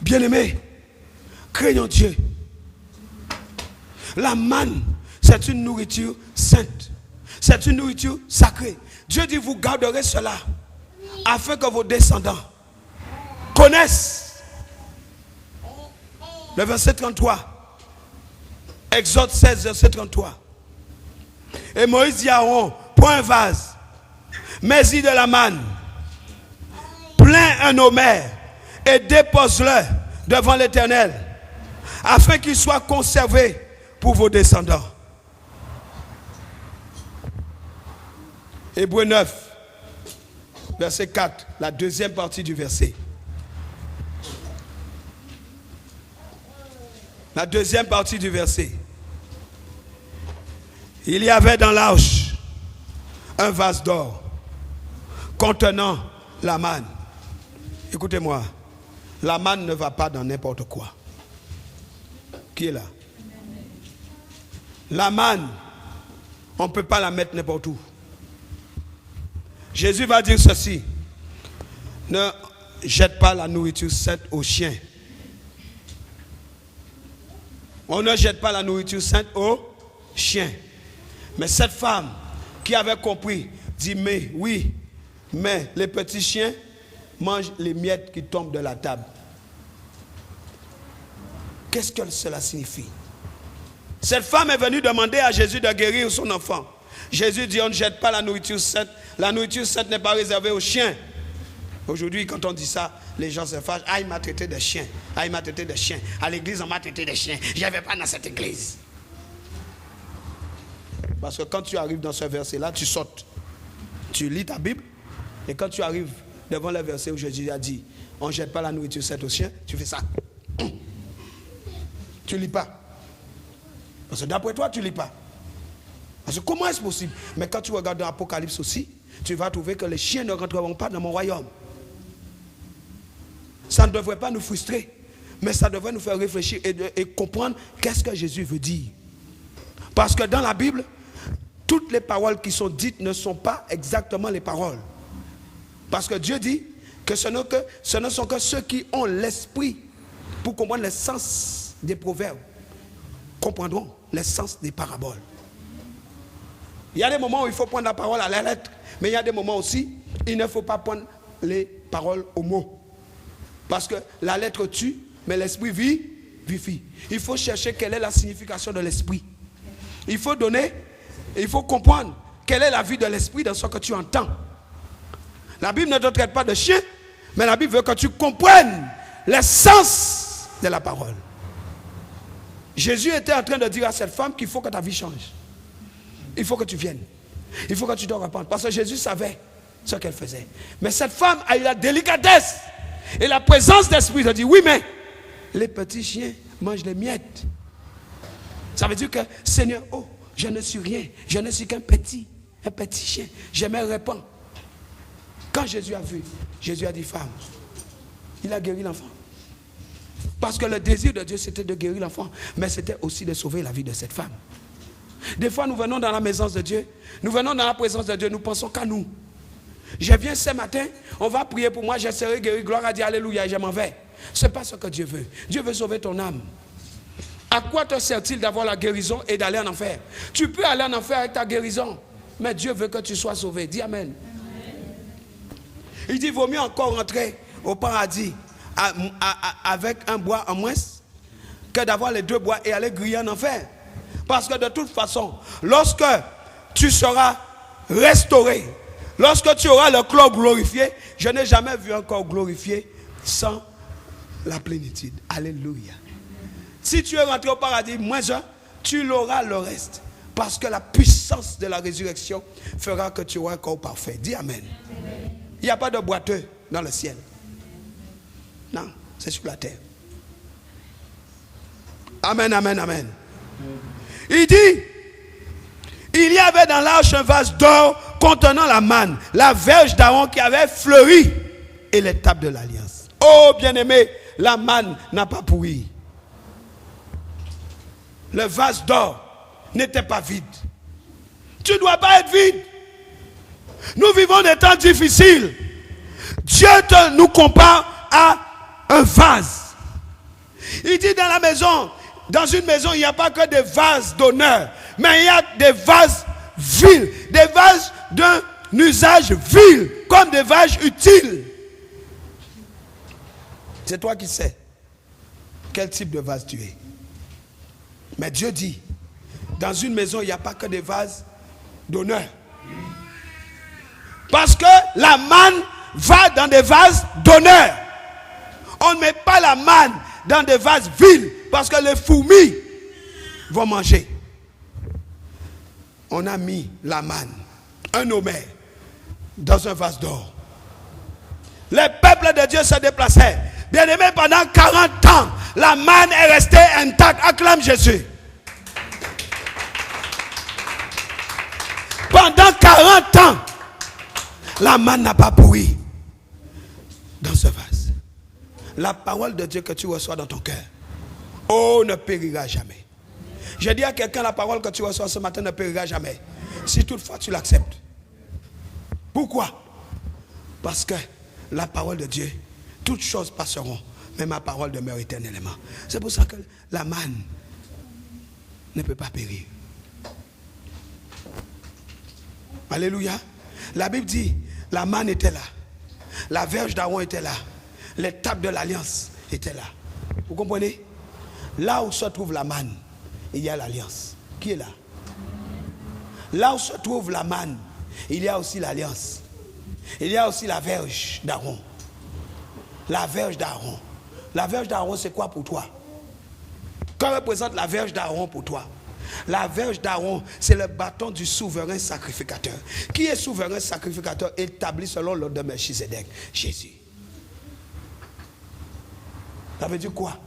Bien-aimés, craignons Dieu. La manne, c'est une nourriture sainte. C'est une nourriture sacrée. Dieu dit, vous garderez cela afin que vos descendants connaissent. Le verset 33. Exode 16, verset 33. Et Moïse dit à Aaron, prends un vase, mets-y de la manne, plein un homère et dépose-le devant l'Éternel, afin qu'il soit conservé pour vos descendants. Hébreux 9, verset 4, la deuxième partie du verset. La deuxième partie du verset. Il y avait dans l'arche un vase d'or contenant la manne. Écoutez-moi, la manne ne va pas dans n'importe quoi. Qui est là? La manne, on ne peut pas la mettre n'importe où. Jésus va dire ceci: ne jette pas la nourriture sainte aux chiens. On ne jette pas la nourriture sainte aux chiens. Mais cette femme qui avait compris dit, mais oui, mais les petits chiens mangent les miettes qui tombent de la table. Qu'est-ce que cela signifie? Cette femme est venue demander à Jésus de guérir son enfant. Jésus dit, on ne jette pas la nourriture sainte. La nourriture sainte n'est pas réservée aux chiens. Aujourd'hui, quand on dit ça, les gens se fâchent. Ah, il m'a traité de chien. Ah, il m'a traité de chien. À l'église, on m'a traité de chien. Je ne vais pas dans cette église. Parce que quand tu arrives dans ce verset-là, tu sautes. Tu lis ta Bible. Et quand tu arrives devant le verset où Jésus a dit, on ne jette pas la nourriture sainte aux chiens, tu fais ça. Tu ne lis pas. Parce que d'après toi, tu ne lis pas. Parce que comment est-ce possible? Mais quand tu regardes dans l'Apocalypse aussi, tu vas trouver que les chiens ne rentreront pas dans mon royaume. Ça ne devrait pas nous frustrer, mais ça devrait nous faire réfléchir et comprendre qu'est-ce que Jésus veut dire. Parce que dans la Bible, toutes les paroles qui sont dites ne sont pas exactement les paroles. Parce que Dieu dit que ce ne sont que ceux qui ont l'esprit pour comprendre le sens des proverbes, comprendront le sens des paraboles. Il y a des moments où il faut prendre la parole à la lettre, mais il y a des moments aussi, il ne faut pas prendre les paroles au mot. Parce que la lettre tue, mais l'esprit vivifie. Il faut chercher quelle est la signification de l'esprit. Il faut comprendre quelle est la vie de l'esprit dans ce que tu entends. La Bible ne te traite pas de chien, mais la Bible veut que tu comprennes l'essence de la parole. Jésus était en train de dire à cette femme qu'il faut que ta vie change. Il faut que tu viennes. Il faut que tu te repentes. Parce que Jésus savait ce qu'elle faisait. Mais cette femme a eu la délicatesse et la présence d'esprit de dire, oui, mais les petits chiens mangent les miettes. Ça veut dire que, Seigneur, oh, je ne suis rien, je ne suis qu'un petit chien. Je me répands. Quand Jésus a vu, Jésus a dit, femme, il a guéri l'enfant. Parce que le désir de Dieu, c'était de guérir l'enfant, mais c'était aussi de sauver la vie de cette femme. Des fois, nous venons dans la maison de Dieu, nous venons dans la présence de Dieu, nous pensons qu'à nous. Je viens ce matin, on va prier pour moi, je serai guéri, gloire à Dieu, alléluia, et je m'en vais. Ce n'est pas ce que Dieu veut. Dieu veut sauver ton âme. À quoi te sert-il d'avoir la guérison et d'aller en enfer? Tu peux aller en enfer avec ta guérison, mais Dieu veut que tu sois sauvé. Dis amen. Il dit, il vaut mieux encore rentrer au paradis avec un bois en moins que d'avoir les deux bois et aller griller en enfer. Parce que de toute façon, lorsque tu seras restauré, lorsque tu auras le corps glorifié, je n'ai jamais vu un corps glorifié sans la plénitude. Alléluia. Si tu es rentré au paradis, moins un, tu l'auras le reste. Parce que la puissance de la résurrection fera que tu auras un corps parfait. Dis amen. Il n'y a pas de boiteux dans le ciel. Non, c'est sur la terre. Amen, amen, amen. Il dit, il y avait dans l'arche un vase d'or contenant la manne, la verge d'Aaron qui avait fleuri et les tables de l'alliance. Oh bien-aimé, la manne n'a pas pourri. Le vase d'or n'était pas vide. Tu ne dois pas être vide. Nous vivons des temps difficiles. Dieu nous compare à un vase. Il dit dans la maison, dans une maison, il n'y a pas que des vases d'honneur, mais il y a des vases vils, des vases d'un usage vil, comme des vases utiles. C'est toi qui sais quel type de vase tu es. Mais Dieu dit, dans une maison, il n'y a pas que des vases d'honneur. Parce que la manne va dans des vases d'honneur. On ne met pas la manne dans des vases vils, parce que les fourmis vont manger. On a mis la manne, un homère, dans un vase d'or. Les peuples de Dieu se déplaçaient. Bien aimé, pendant 40 ans, la manne est restée intacte. Acclame Jésus. Pendant 40 ans, la manne n'a pas pourri dans ce vase. La parole de Dieu que tu reçois dans ton cœur, oh, ne périra jamais. Je dis à quelqu'un, la parole que tu reçois ce matin ne périra jamais. Si toutefois tu l'acceptes. Pourquoi? Parce que la parole de Dieu, toutes choses passeront, mais ma parole demeure éternellement. C'est pour ça que la manne ne peut pas périr. Alléluia. La Bible dit, la manne était là. La verge d'Aaron était là. Les tables de l'alliance étaient là. Vous comprenez? Là où se trouve la manne, il y a l'alliance. Qui est là? Là où se trouve la manne, il y a aussi l'alliance. Il y a aussi la verge d'Aaron. La verge d'Aaron. La verge d'Aaron, c'est quoi pour toi? Que représente la verge d'Aaron pour toi? La verge d'Aaron, c'est le bâton du souverain sacrificateur. Qui est souverain sacrificateur établi selon l'ordre de Melchizedek? Jésus. Ça veut dire quoi?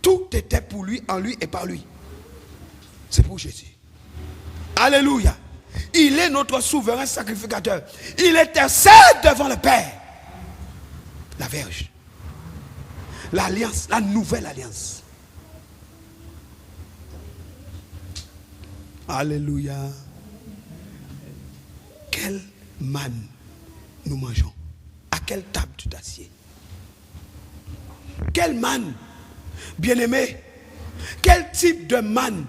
Tout était pour lui, en lui et par lui. C'est pour Jésus. Alléluia. Il est notre souverain sacrificateur. Il intercède devant le Père. La verge. L'alliance, la nouvelle alliance. Alléluia. Quelle manne nous mangeons? À quelle table tu t'assieds? Quelle manne, bien-aimé? Quel type de manne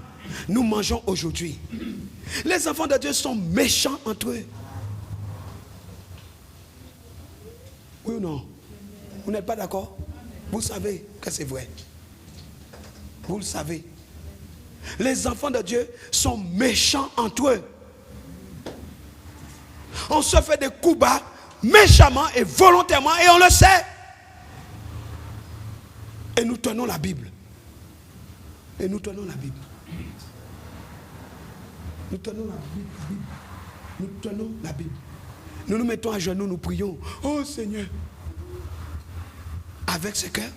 nous mangeons aujourd'hui? Les enfants de Dieu sont méchants entre eux. Oui ou non? Vous n'êtes pas d'accord? Vous savez que c'est vrai. Vous le savez. Les enfants de Dieu sont méchants entre eux. On se fait des coups bas méchamment et volontairement et on le sait. Et nous tenons la Bible. Et nous tenons la Bible. Nous tenons la Bible. Nous tenons la Bible. nous nous mettons à genoux, nous prions. Oh Seigneur. Avec ce cœur.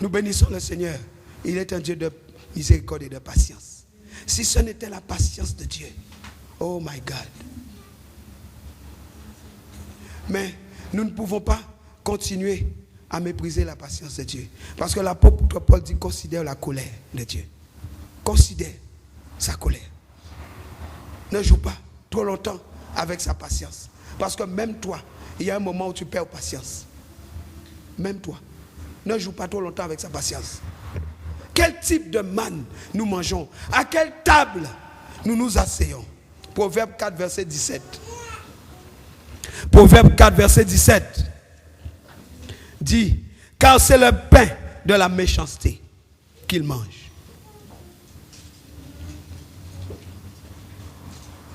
Nous bénissons le Seigneur. Il est un Dieu de miséricorde et de patience. Si ce n'était la patience de Dieu, oh my God. Mais nous ne pouvons pas continuer à mépriser la patience de Dieu. Parce que l'apôtre Paul dit, considère la colère de Dieu. Considère sa colère. Ne joue pas trop longtemps avec sa patience. Parce que même toi, il y a un moment où tu perds patience. Même toi. Ne joue pas trop longtemps avec sa patience. Quel type de manne nous mangeons? À quelle table nous nous asseyons? Proverbe 4, verset 17. Proverbe 4, verset 17 dit, car c'est le pain de la méchanceté qu'il mange.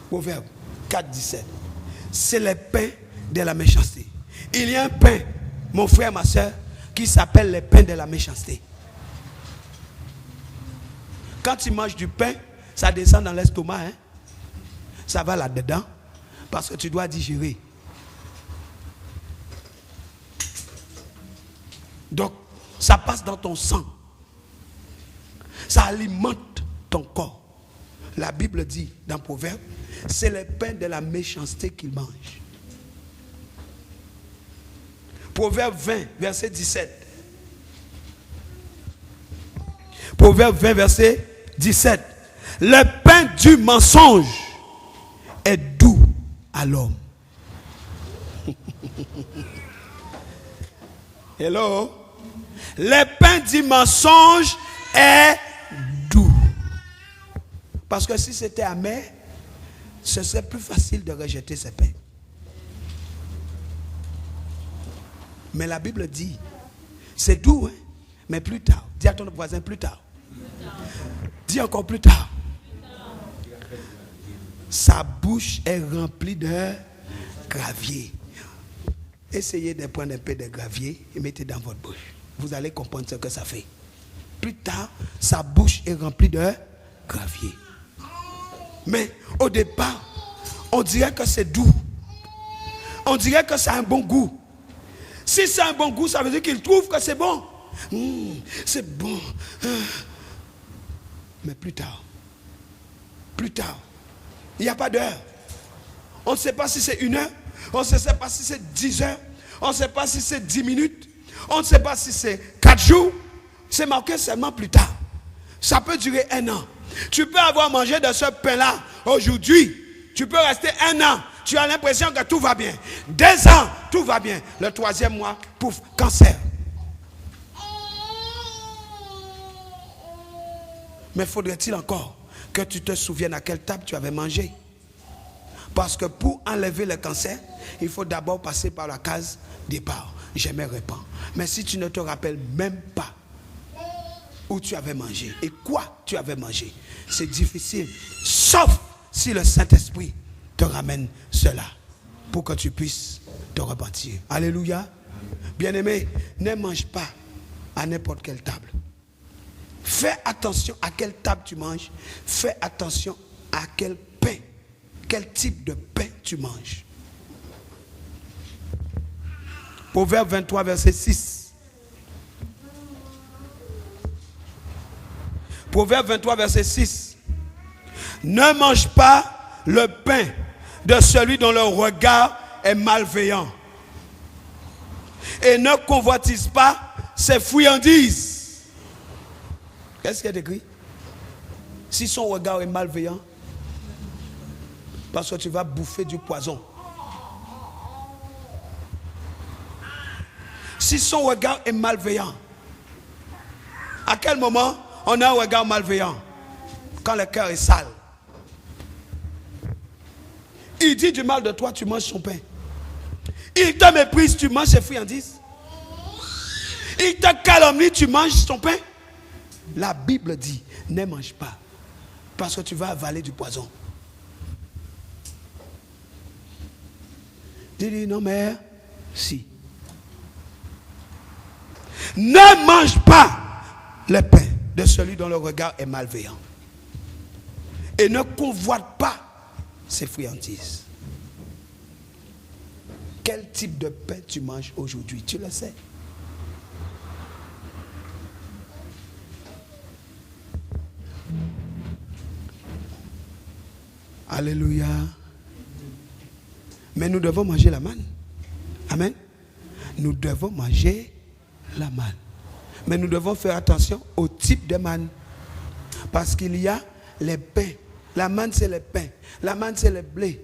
Proverbe 4, 17. C'est le pain de la méchanceté. Il y a un pain, mon frère, ma soeur, qui s'appelle le pain de la méchanceté. Quand tu manges du pain, ça descend dans l'estomac. Hein? Ça va là-dedans. Parce que tu dois digérer. Donc, ça passe dans ton sang. Ça alimente ton corps. La Bible dit dans Proverbe, c'est le pain de la méchanceté qu'il mange. Proverbe 20, verset 17. Proverbe 20, verset 17. Le pain du mensonge est doux à l'homme. Hello? Le pain du mensonge est doux. Parce que si c'était amer, ce serait plus facile de rejeter ce pain. Mais la Bible dit, c'est doux, hein? Mais plus tard. Dis à ton voisin, plus tard. Dis encore plus tard. Sa bouche est remplie de gravier. Essayez de prendre un peu de gravier et mettez dans votre bouche. Vous allez comprendre ce que ça fait. Plus tard, sa bouche est remplie de gravier. Mais au départ, on dirait que c'est doux. On dirait que ça a un bon goût. Si c'est un bon goût, ça veut dire qu'il trouve que c'est bon. C'est bon. Mais plus tard, il n'y a pas d'heure. On ne sait pas si c'est 1 heure, on ne sait pas si c'est 10 heures, on ne sait pas si c'est 10 minutes, on ne sait pas si c'est 4 jours. C'est marqué seulement plus tard. Ça peut durer 1 an. Tu peux avoir mangé de ce pain-là aujourd'hui. Tu peux rester 1 an. Tu as l'impression que tout va bien. 2 ans, tout va bien. Le 3e mois, pouf, cancer. Mais faudrait-il encore que tu te souviennes à quelle table tu avais mangé? Parce que pour enlever le cancer, il faut d'abord passer par la case départ. Je me répands. Mais si tu ne te rappelles même pas où tu avais mangé et quoi tu avais mangé, c'est difficile. Sauf si le Saint-Esprit te ramène cela pour que tu puisses te repentir. Alléluia. Bien-aimé, ne mange pas à n'importe quelle table. Fais attention à quelle table tu manges. Fais attention à quel pain, quel type de pain tu manges. Proverbe 23, verset 6. Proverbe 23, verset 6. Ne mange pas le pain de celui dont le regard est malveillant. Et ne convoitise pas ses friandises. Qu'est-ce qu'il y a écrit? Si son regard est malveillant, parce que tu vas bouffer du poison. Si son regard est malveillant, à quel moment on a un regard malveillant? Quand le cœur est sale. Il dit du mal de toi, tu manges son pain. Il te méprise, tu manges ses friandises. Il te calomnie, tu manges son pain. La Bible dit, ne mange pas, parce que tu vas avaler du poison. Dis non mais si. Ne mange pas le pain de celui dont le regard est malveillant. et ne convoite pas ses friandises. Quel type de pain tu manges aujourd'hui? Tu le sais. Alléluia. Mais nous devons manger la manne. Amen. Nous devons manger la manne. Mais nous devons faire attention au type de manne. Parce qu'il y a les pains. La manne, c'est le pain. La manne, c'est le blé.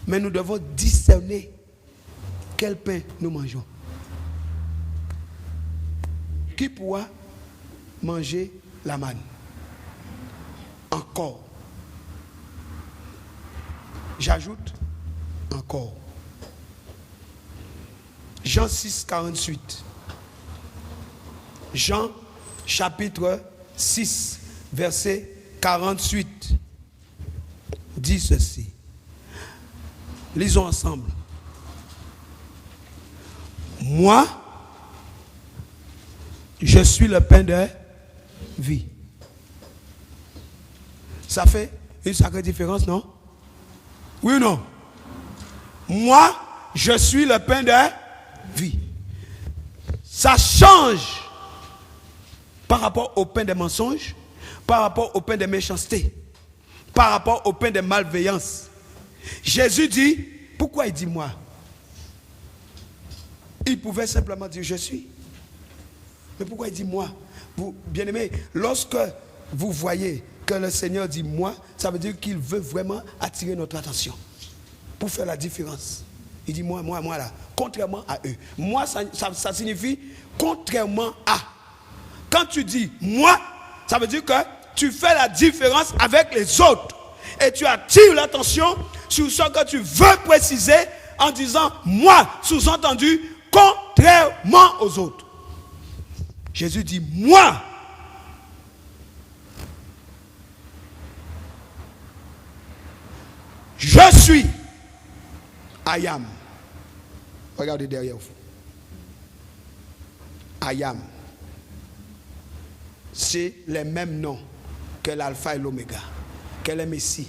Mais nous devons discerner quel pain nous mangeons. Qui pourra manger la manne? Encore. J'ajoute encore. Jean 6, 48. Jean chapitre 6, verset 48. Dit ceci. Lisons ensemble. Moi, je suis le pain de vie. Ça fait une sacrée différence, non? Oui ou non? Moi, je suis le pain de vie. Ça change par rapport au pain des mensonges, par rapport au pain des méchancetés, par rapport au pain des malveillances. Jésus dit, pourquoi il dit moi? Il pouvait simplement dire je suis. Mais pourquoi il dit moi? Vous, bien-aimés, lorsque vous voyez que le Seigneur dit moi, ça veut dire qu'il veut vraiment attirer notre attention pour faire la différence. Il dit moi là, contrairement à eux. Moi, ça signifie contrairement à. Quand tu dis moi, ça veut dire que tu fais la différence avec les autres. Et tu attires l'attention sur ce que tu veux préciser en disant moi, sous-entendu, contrairement aux autres. Jésus dit moi. Je suis. I am. Regardez derrière vous. I am. C'est les mêmes noms que l'alpha et l'oméga, que le Messie,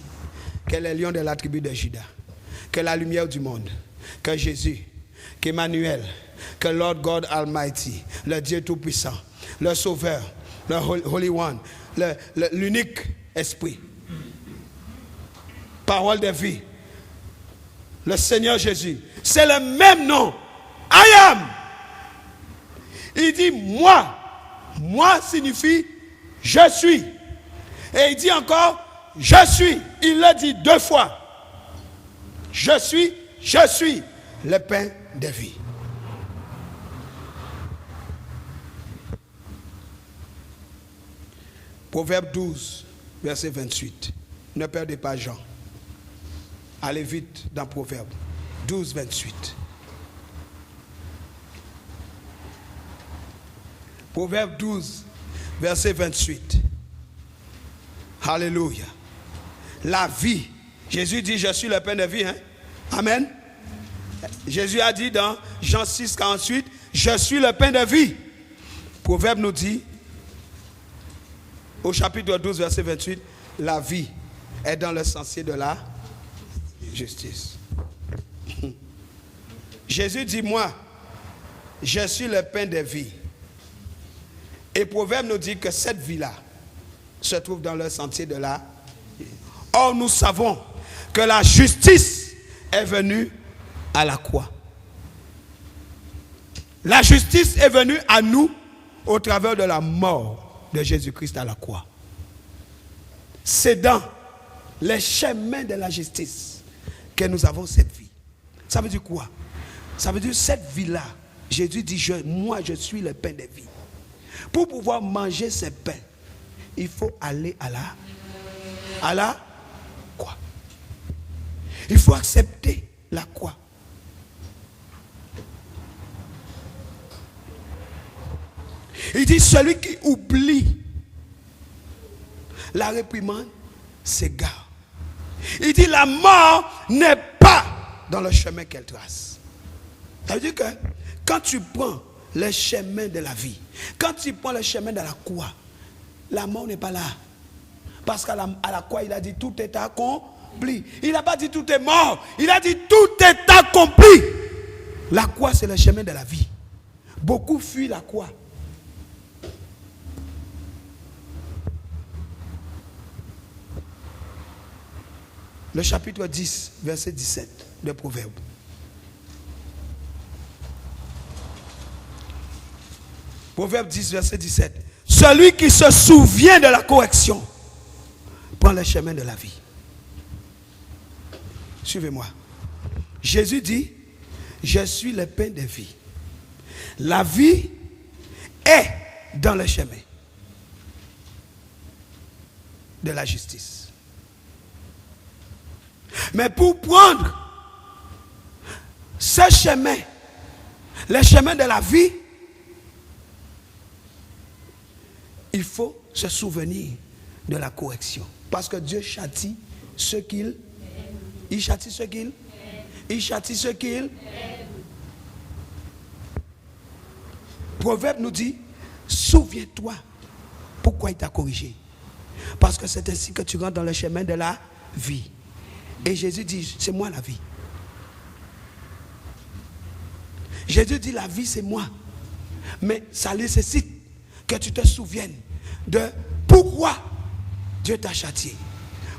que le lion de la tribu de Juda, que la lumière du monde, que Jésus, qu'Emmanuel, que Lord God Almighty, le Dieu Tout-Puissant, le Sauveur, le Holy One, l'unique Esprit, parole de vie, le Seigneur Jésus. C'est le même nom. I am. Il dit moi. Moi signifie je suis. Et il dit encore je suis. Il l'a dit 2 fois. Je suis le pain de vie. Proverbe 12, verset 28. Ne perdez pas Jean. Allez vite dans Proverbe 12, 28. Proverbe 12, verset 28. Alléluia. La vie. Jésus dit, je suis le pain de vie. Hein? Amen. Jésus a dit dans Jean 6, 48, je suis le pain de vie. Proverbe nous dit, au chapitre 12, verset 28, la vie est dans le sentier de la justice. Jésus dit, moi, je suis le pain de vie. Et Proverbe nous dit que cette vie-là se trouve dans le sentier de la... Or, nous savons que la justice est venue à la croix. La justice est venue à nous au travers de la mort de Jésus-Christ à la croix. C'est dans les chemins de la justice que nous avons cette vie. Ça veut dire quoi? Ça veut dire cette vie-là. Jésus dit, moi je suis le pain de vie. Pour pouvoir manger ce pain, il faut aller à la croix. Il faut accepter la croix. Il dit, celui qui oublie la réprimande s'égare. Il dit, la mort n'est pas dans le chemin qu'elle trace. Ça veut dire que quand tu prends le chemin de la vie, quand tu prends le chemin de la croix, la mort n'est pas là. Parce qu'à la croix, il a dit tout est accompli. Il n'a pas dit tout est mort. Il a dit tout est accompli. La croix, c'est le chemin de la vie. Beaucoup fuient la croix. Le chapitre 10, verset 17 de Proverbes. Proverbe 10, verset 17. Celui qui se souvient de la correction prend le chemin de la vie. Suivez-moi. Jésus dit, je suis le pain de vie. La vie est dans le chemin de la justice. Mais pour prendre ce chemin, le chemin de la vie, il faut se souvenir de la correction. Parce que Dieu châtie ceux qu'il aime. Il châtie ceux qu'il aime. Il châtie ceux qu'il aime. Proverbe nous dit, souviens-toi pourquoi il t'a corrigé. Parce que c'est ainsi que tu rentres dans le chemin de la vie. Et Jésus dit, c'est moi la vie. Jésus dit, la vie c'est moi. Mais ça nécessite que tu te souviennes de pourquoi Dieu t'a châtié.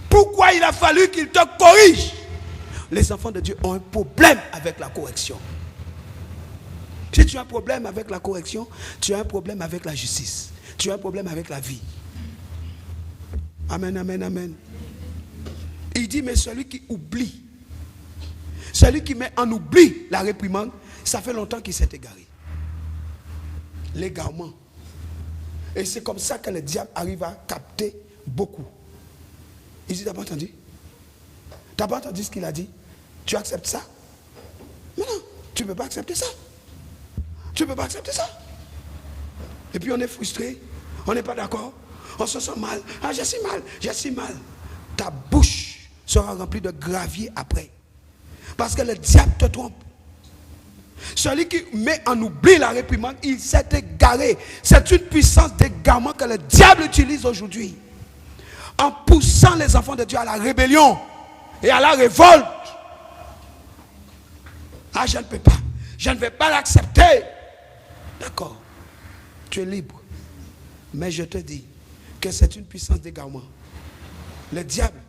Pourquoi il a fallu qu'il te corrige. Les enfants de Dieu ont un problème avec la correction. Si tu as un problème avec la correction, tu as un problème avec la justice. Tu as un problème avec la vie. Amen, amen, amen. Il dit, mais celui qui oublie, celui qui met en oubli la réprimande, ça fait longtemps qu'il s'est égaré. L'égarement. Et c'est comme ça que le diable arrive à capter beaucoup. Il dit, t'as pas entendu? T'as pas entendu ce qu'il a dit? Tu acceptes ça? Mais non, tu ne peux pas accepter ça. Tu ne peux pas accepter ça. Et puis on est frustré, on n'est pas d'accord, on se sent mal. Ah, je suis mal, je suis mal. Ta bouche sera remplie de gravier après. Parce que le diable te trompe. Celui qui met en oubli la réprimande, il s'est égaré. C'est une puissance d'égarement que le diable utilise aujourd'hui. En poussant les enfants de Dieu à la rébellion et à la révolte. Ah, je ne peux pas. Je ne vais pas l'accepter. D'accord. Tu es libre. Mais je te dis que c'est une puissance d'égarement. Le diable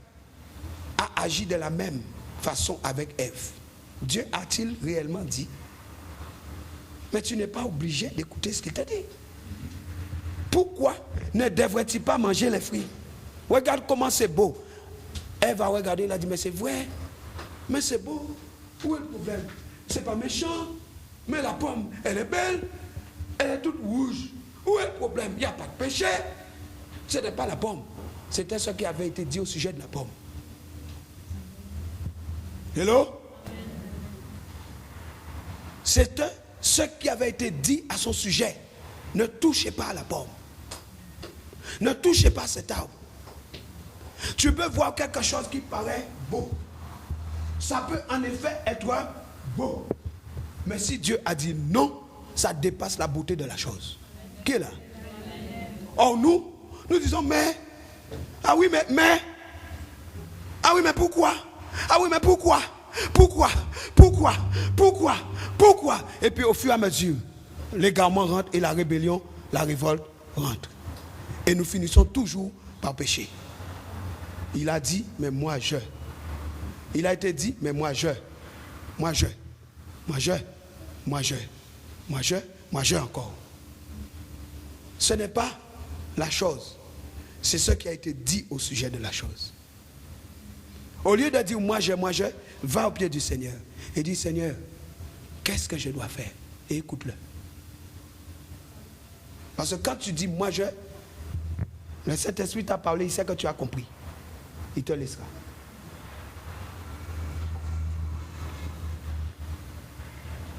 a agi de la même façon avec Ève. Dieu a-t-il réellement dit? Mais tu n'es pas obligé d'écouter ce qu'il t'a dit. Pourquoi ne devrais-tu pas manger les fruits? Regarde comment c'est beau. Ève a regardé, elle a dit, mais c'est vrai. Mais c'est beau. Où est le problème? C'est pas méchant. Mais la pomme, elle est belle. Elle est toute rouge. Où est le problème? Il n'y a pas de péché. Ce n'est pas la pomme. C'était ce qui avait été dit au sujet de la pomme. Hello? C'était ce qui avait été dit à son sujet. Ne touchez pas à la pomme. Ne touchez pas à cet arbre. Tu peux voir quelque chose qui paraît beau. Ça peut en effet être beau. Mais si Dieu a dit non, ça dépasse la beauté de la chose. Qui est là? Or nous disons mais, ah oui mais, ah oui mais pourquoi? Ah oui mais pourquoi? Pourquoi? Et puis au fur et à mesure, l'égarement rentre et la rébellion, la révolte rentre. Et nous finissons toujours par pécher. Il a dit, mais moi je. Il a été dit, mais moi je encore. Ce n'est pas la chose. C'est ce qui a été dit au sujet de la chose. Au lieu de dire moi je, va au pied du Seigneur et dis Seigneur, qu'est-ce que je dois faire? Et écoute-le. Parce que quand tu dis moi je, le Saint-Esprit t'a parlé, il sait que tu as compris. Il te laissera.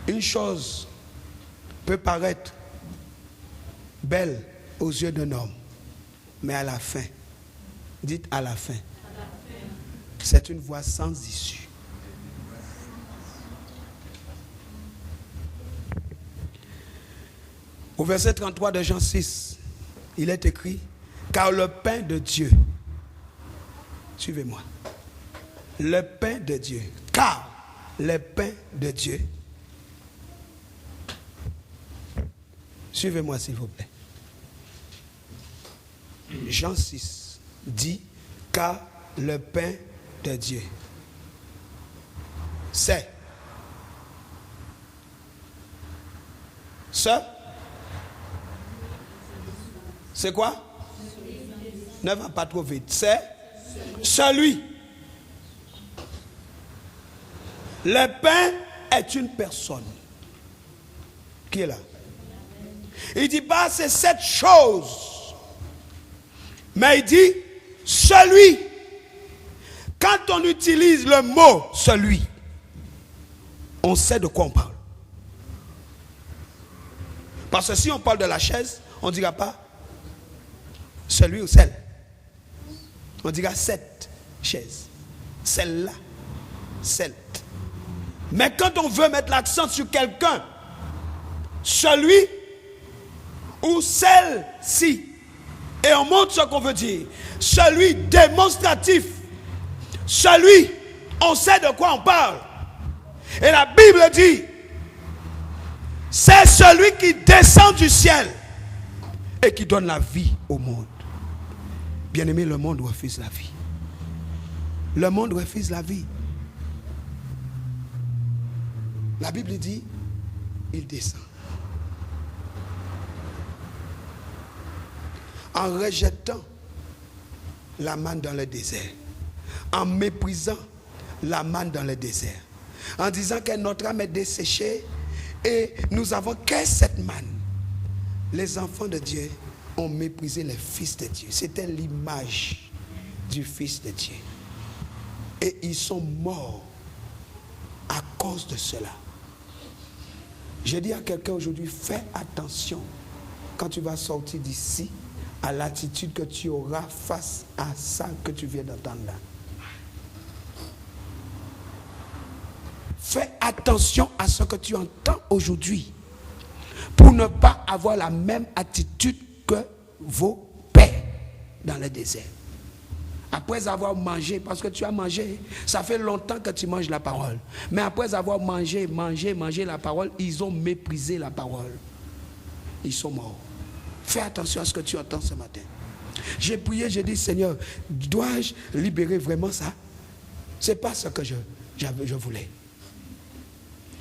Une chose peut paraître belle aux yeux d'un homme, mais à la fin, dites à la fin, c'est une voie sans issue. Au verset 33 de Jean 6, il est écrit, car le pain de Dieu Suivez-moi. Le pain de Dieu. Car le pain de Dieu. Suivez-moi s'il vous plaît. Jean 6 dit, car le pain de Dieu, c'est quoi? Ne va pas trop vite. C'est celui. Le pain est une personne. Qui est là? Il dit pas c'est cette chose. Mais il dit celui. Quand on utilise le mot celui, on sait de quoi on parle. Parce que si on parle de la chaise, on ne dira pas celui ou celle. On dira cette chaise. Celle-là. Celle. Mais quand on veut mettre l'accent sur quelqu'un, celui ou celle-ci, et on montre ce qu'on veut dire, celui démonstratif, celui, on sait de quoi on parle. Et la Bible dit, c'est celui qui descend du ciel et qui donne la vie au monde. Bien-aimé, le monde refuse la vie. Le monde refuse la vie. La Bible dit, il descend. En rejetant la manne dans le désert, en méprisant la manne dans le désert, en disant que notre âme est desséchée et nous avons que cette manne. Les enfants de Dieu ont méprisé les fils de Dieu. C'était l'image du Fils de Dieu. Et ils sont morts à cause de cela. Je dis à quelqu'un aujourd'hui, fais attention quand tu vas sortir d'ici à l'attitude que tu auras face à ça que tu viens d'entendre là. Fais attention à ce que tu entends aujourd'hui pour ne pas avoir la même attitude que vos pères dans le désert. Après avoir mangé, parce que tu as mangé, ça fait longtemps que tu manges la parole. Mais après avoir mangé la parole, ils ont méprisé la parole. Ils sont morts. Fais attention à ce que tu entends ce matin. J'ai prié, j'ai dit, Seigneur, dois-je libérer vraiment ça? Ce n'est pas ce que je voulais.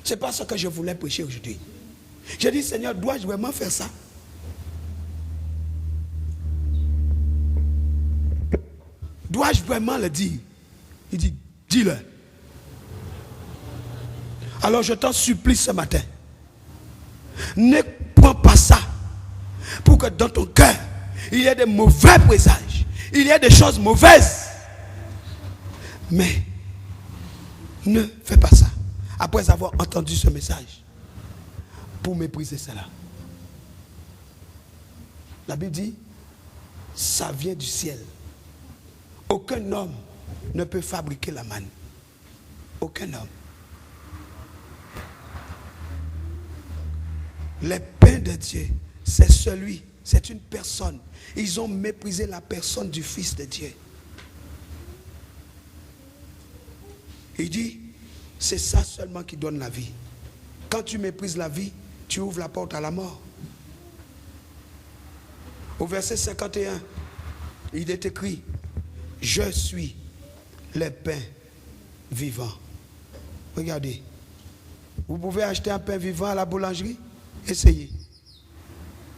Ce n'est pas ce que je voulais prêcher aujourd'hui. J'ai dit, Seigneur, dois-je vraiment faire ça? Dois-je vraiment le dire? Il dit, dis-le. Alors je t'en supplie ce matin. Ne prends pas ça pour que dans ton cœur, il y ait des mauvais présages. Il y ait des choses mauvaises. Mais ne fais pas ça après avoir entendu ce message pour mépriser cela. La Bible dit, ça vient du ciel. Aucun homme ne peut fabriquer la manne. Aucun homme. Le pain de Dieu, c'est celui, c'est une personne. Ils ont méprisé la personne du Fils de Dieu. Il dit, c'est ça seulement qui donne la vie. Quand tu méprises la vie, tu ouvres la porte à la mort. Au verset 51, il est écrit, je suis le pain vivant. Regardez. Vous pouvez acheter un pain vivant à la boulangerie? Essayez.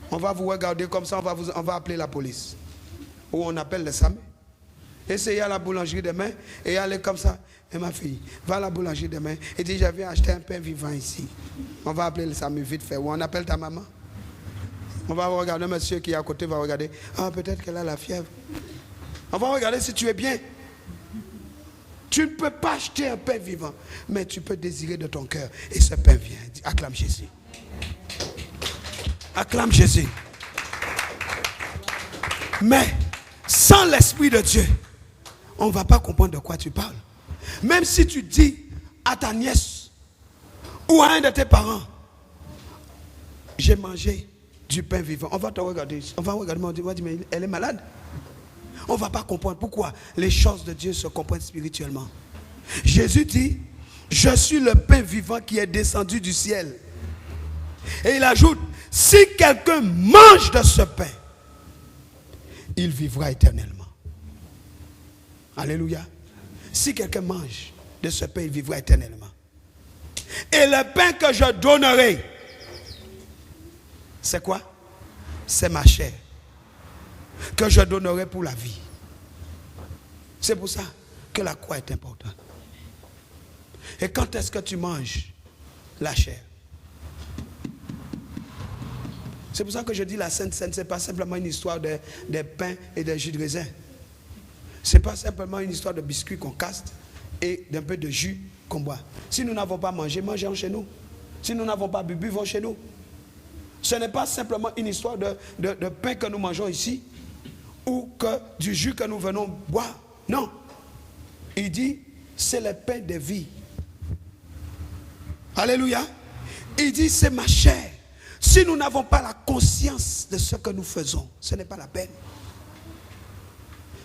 On va vous regarder comme ça, on va appeler la police. Ou on appelle le SAMU. Essayez à la boulangerie demain et allez comme ça. Et ma fille, va à la boulangerie demain et dis, je viens acheter un pain vivant ici. On va appeler le SAMU vite fait. Ou on appelle ta maman. On va regarder, monsieur qui est à côté va regarder. Ah, peut-être qu'elle a la fièvre. On va regarder si tu es bien. Tu ne peux pas acheter un pain vivant, mais tu peux désirer de ton cœur. Et ce pain vient. Acclame Jésus. Acclame Jésus. Mais sans l'Esprit de Dieu, on ne va pas comprendre de quoi tu parles. Même si tu dis à ta nièce ou à un de tes parents, j'ai mangé du pain vivant. On va te regarder. On va regarder, on va dire, mais elle est malade. on ne va pas comprendre. Pourquoi? Les choses de Dieu se comprennent spirituellement. Jésus dit, je suis le pain vivant qui est descendu du ciel. Et il ajoute, si quelqu'un mange de ce pain, il vivra éternellement. Alléluia. Si quelqu'un mange de ce pain, il vivra éternellement. Et le pain que je donnerai, c'est quoi? C'est ma chair que je donnerai pour la vie. C'est pour ça que la croix est importante. Et quand est-ce que tu manges la chair? C'est pour ça que je dis la Sainte Seine, ce n'est pas simplement une histoire de pain et de jus de raisin. Ce n'est pas simplement une histoire de biscuits qu'on caste et d'un peu de jus qu'on boit. Si nous n'avons pas mangé, mangeons chez nous. Si nous n'avons pas bu, buvons chez nous. Ce n'est pas simplement une histoire de pain que nous mangeons ici ou que du jus que nous venons boire. Non. Il dit, c'est le pain de vie. Alléluia. Il dit, c'est ma chair. Si nous n'avons pas la conscience de ce que nous faisons, ce n'est pas la peine.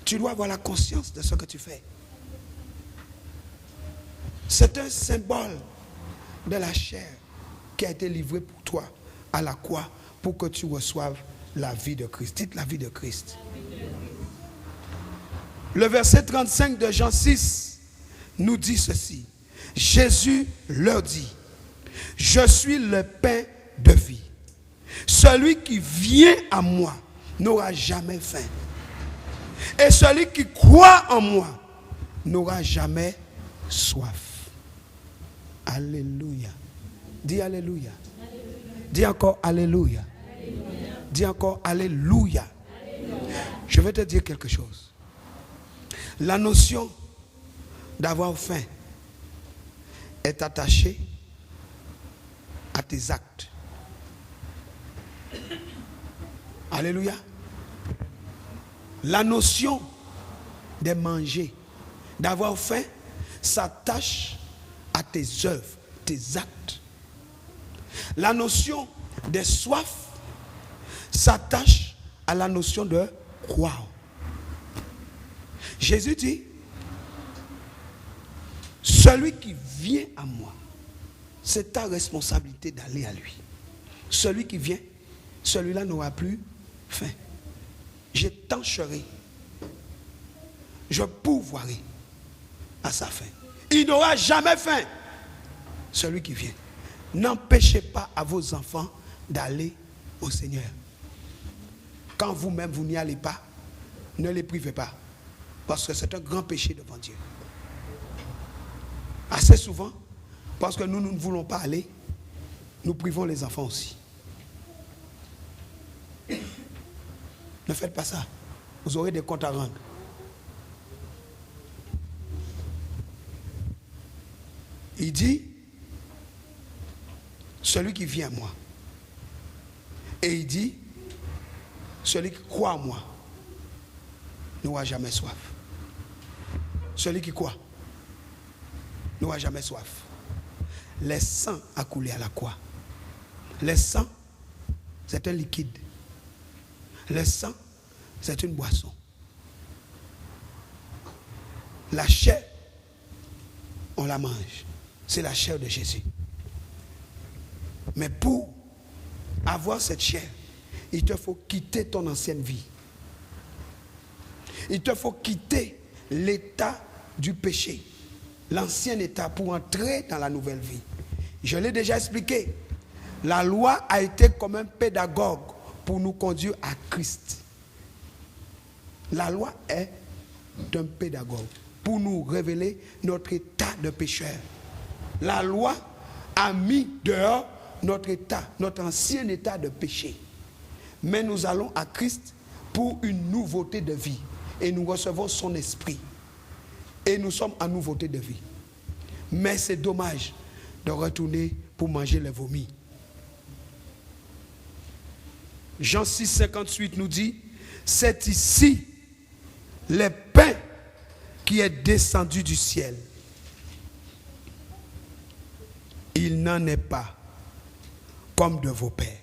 Tu dois avoir la conscience de ce que tu fais. C'est un symbole de la chair qui a été livrée pour toi à la croix pour que tu reçoives la vie de Christ. Dites la vie de Christ. Le verset 35 de Jean 6 nous dit ceci. Jésus leur dit, je suis le pain de vie. Celui qui vient à moi n'aura jamais faim. Et celui qui croit en moi n'aura jamais soif. Alléluia. Dis alléluia. Dis encore alléluia. Dis encore alléluia. Je vais te dire quelque chose. La notion d'avoir faim est attachée à tes actes. Alléluia. La notion de manger, d'avoir faim, s'attache à tes œuvres, tes actes. La notion de soif s'attache à la notion de croire. Jésus dit, celui qui vient à moi, c'est ta responsabilité d'aller à lui. Celui qui vient, celui-là n'aura plus faim. J'étancherai, je pourvoirai à sa faim. Il n'aura jamais faim. Celui qui vient. N'empêchez pas à vos enfants d'aller au Seigneur. Quand vous-même vous n'y allez pas, ne les privez pas. Parce que c'est un grand péché devant Dieu. Assez souvent, parce que nous ne voulons pas aller, nous privons les enfants aussi. Ne faites pas ça. Vous aurez des comptes à rendre. Il dit, celui qui vient à moi. Et il dit, celui qui croit en moi n'aura jamais soif. Celui qui croit n'aura jamais soif. Le sang a coulé à la croix. Le sang, c'est un liquide. Le sang, c'est une boisson. La chair, on la mange. C'est la chair de Jésus. Mais pour avoir cette chair, il te faut quitter ton ancienne vie. Il te faut quitter l'état du péché, l'ancien état, pour entrer dans la nouvelle vie. Je l'ai déjà expliqué. La loi a été comme un pédagogue pour nous conduire à Christ. La loi est un pédagogue pour nous révéler notre état de pécheur. La loi a mis dehors notre état, notre ancien état de péché. Mais nous allons à Christ pour une nouveauté de vie. Et nous recevons son esprit. Et nous sommes en nouveauté de vie. Mais c'est dommage de retourner pour manger les vomis. Jean 6, 58 nous dit, c'est ici le pain qui est descendu du ciel. Il n'en est pas comme de vos pères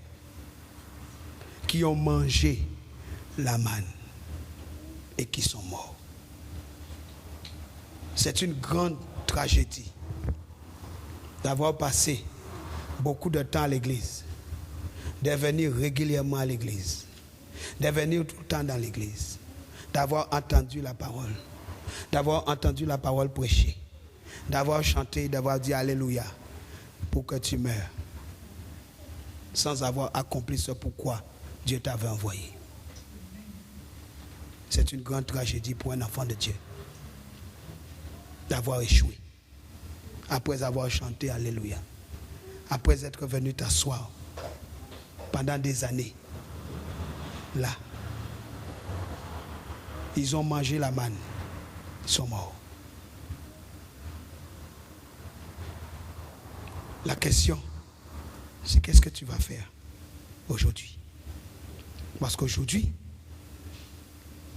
qui ont mangé la manne. et qui sont morts. C'est une grande tragédie d'avoir passé beaucoup de temps à l'église, de venir régulièrement à l'église, de venir tout le temps dans l'église, d'avoir entendu la parole, prêchée, d'avoir chanté, d'avoir dit Alléluia, pour que tu meurs, sans avoir accompli ce pourquoi Dieu t'avait envoyé. C'est une grande tragédie pour un enfant de Dieu d'avoir échoué après avoir chanté Alléluia, après être venu t'asseoir pendant des années là. Ils ont mangé la manne, ils sont morts. La question, c'est qu'est-ce que tu vas faire aujourd'hui? Parce qu'aujourd'hui,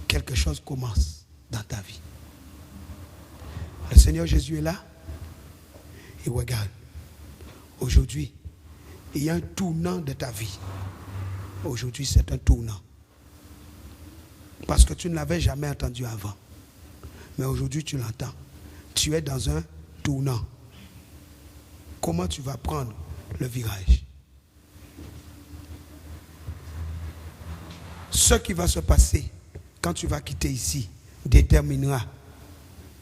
quelque chose commence dans ta vie. Le Seigneur Jésus est là. Il regarde. Aujourd'hui, il y a un tournant de ta vie. Aujourd'hui, c'est un tournant. Parce que tu ne l'avais jamais entendu avant. Mais aujourd'hui, tu l'entends. Tu es dans un tournant. Comment tu vas prendre le virage? Ce qui va se passer quand tu vas quitter ici déterminera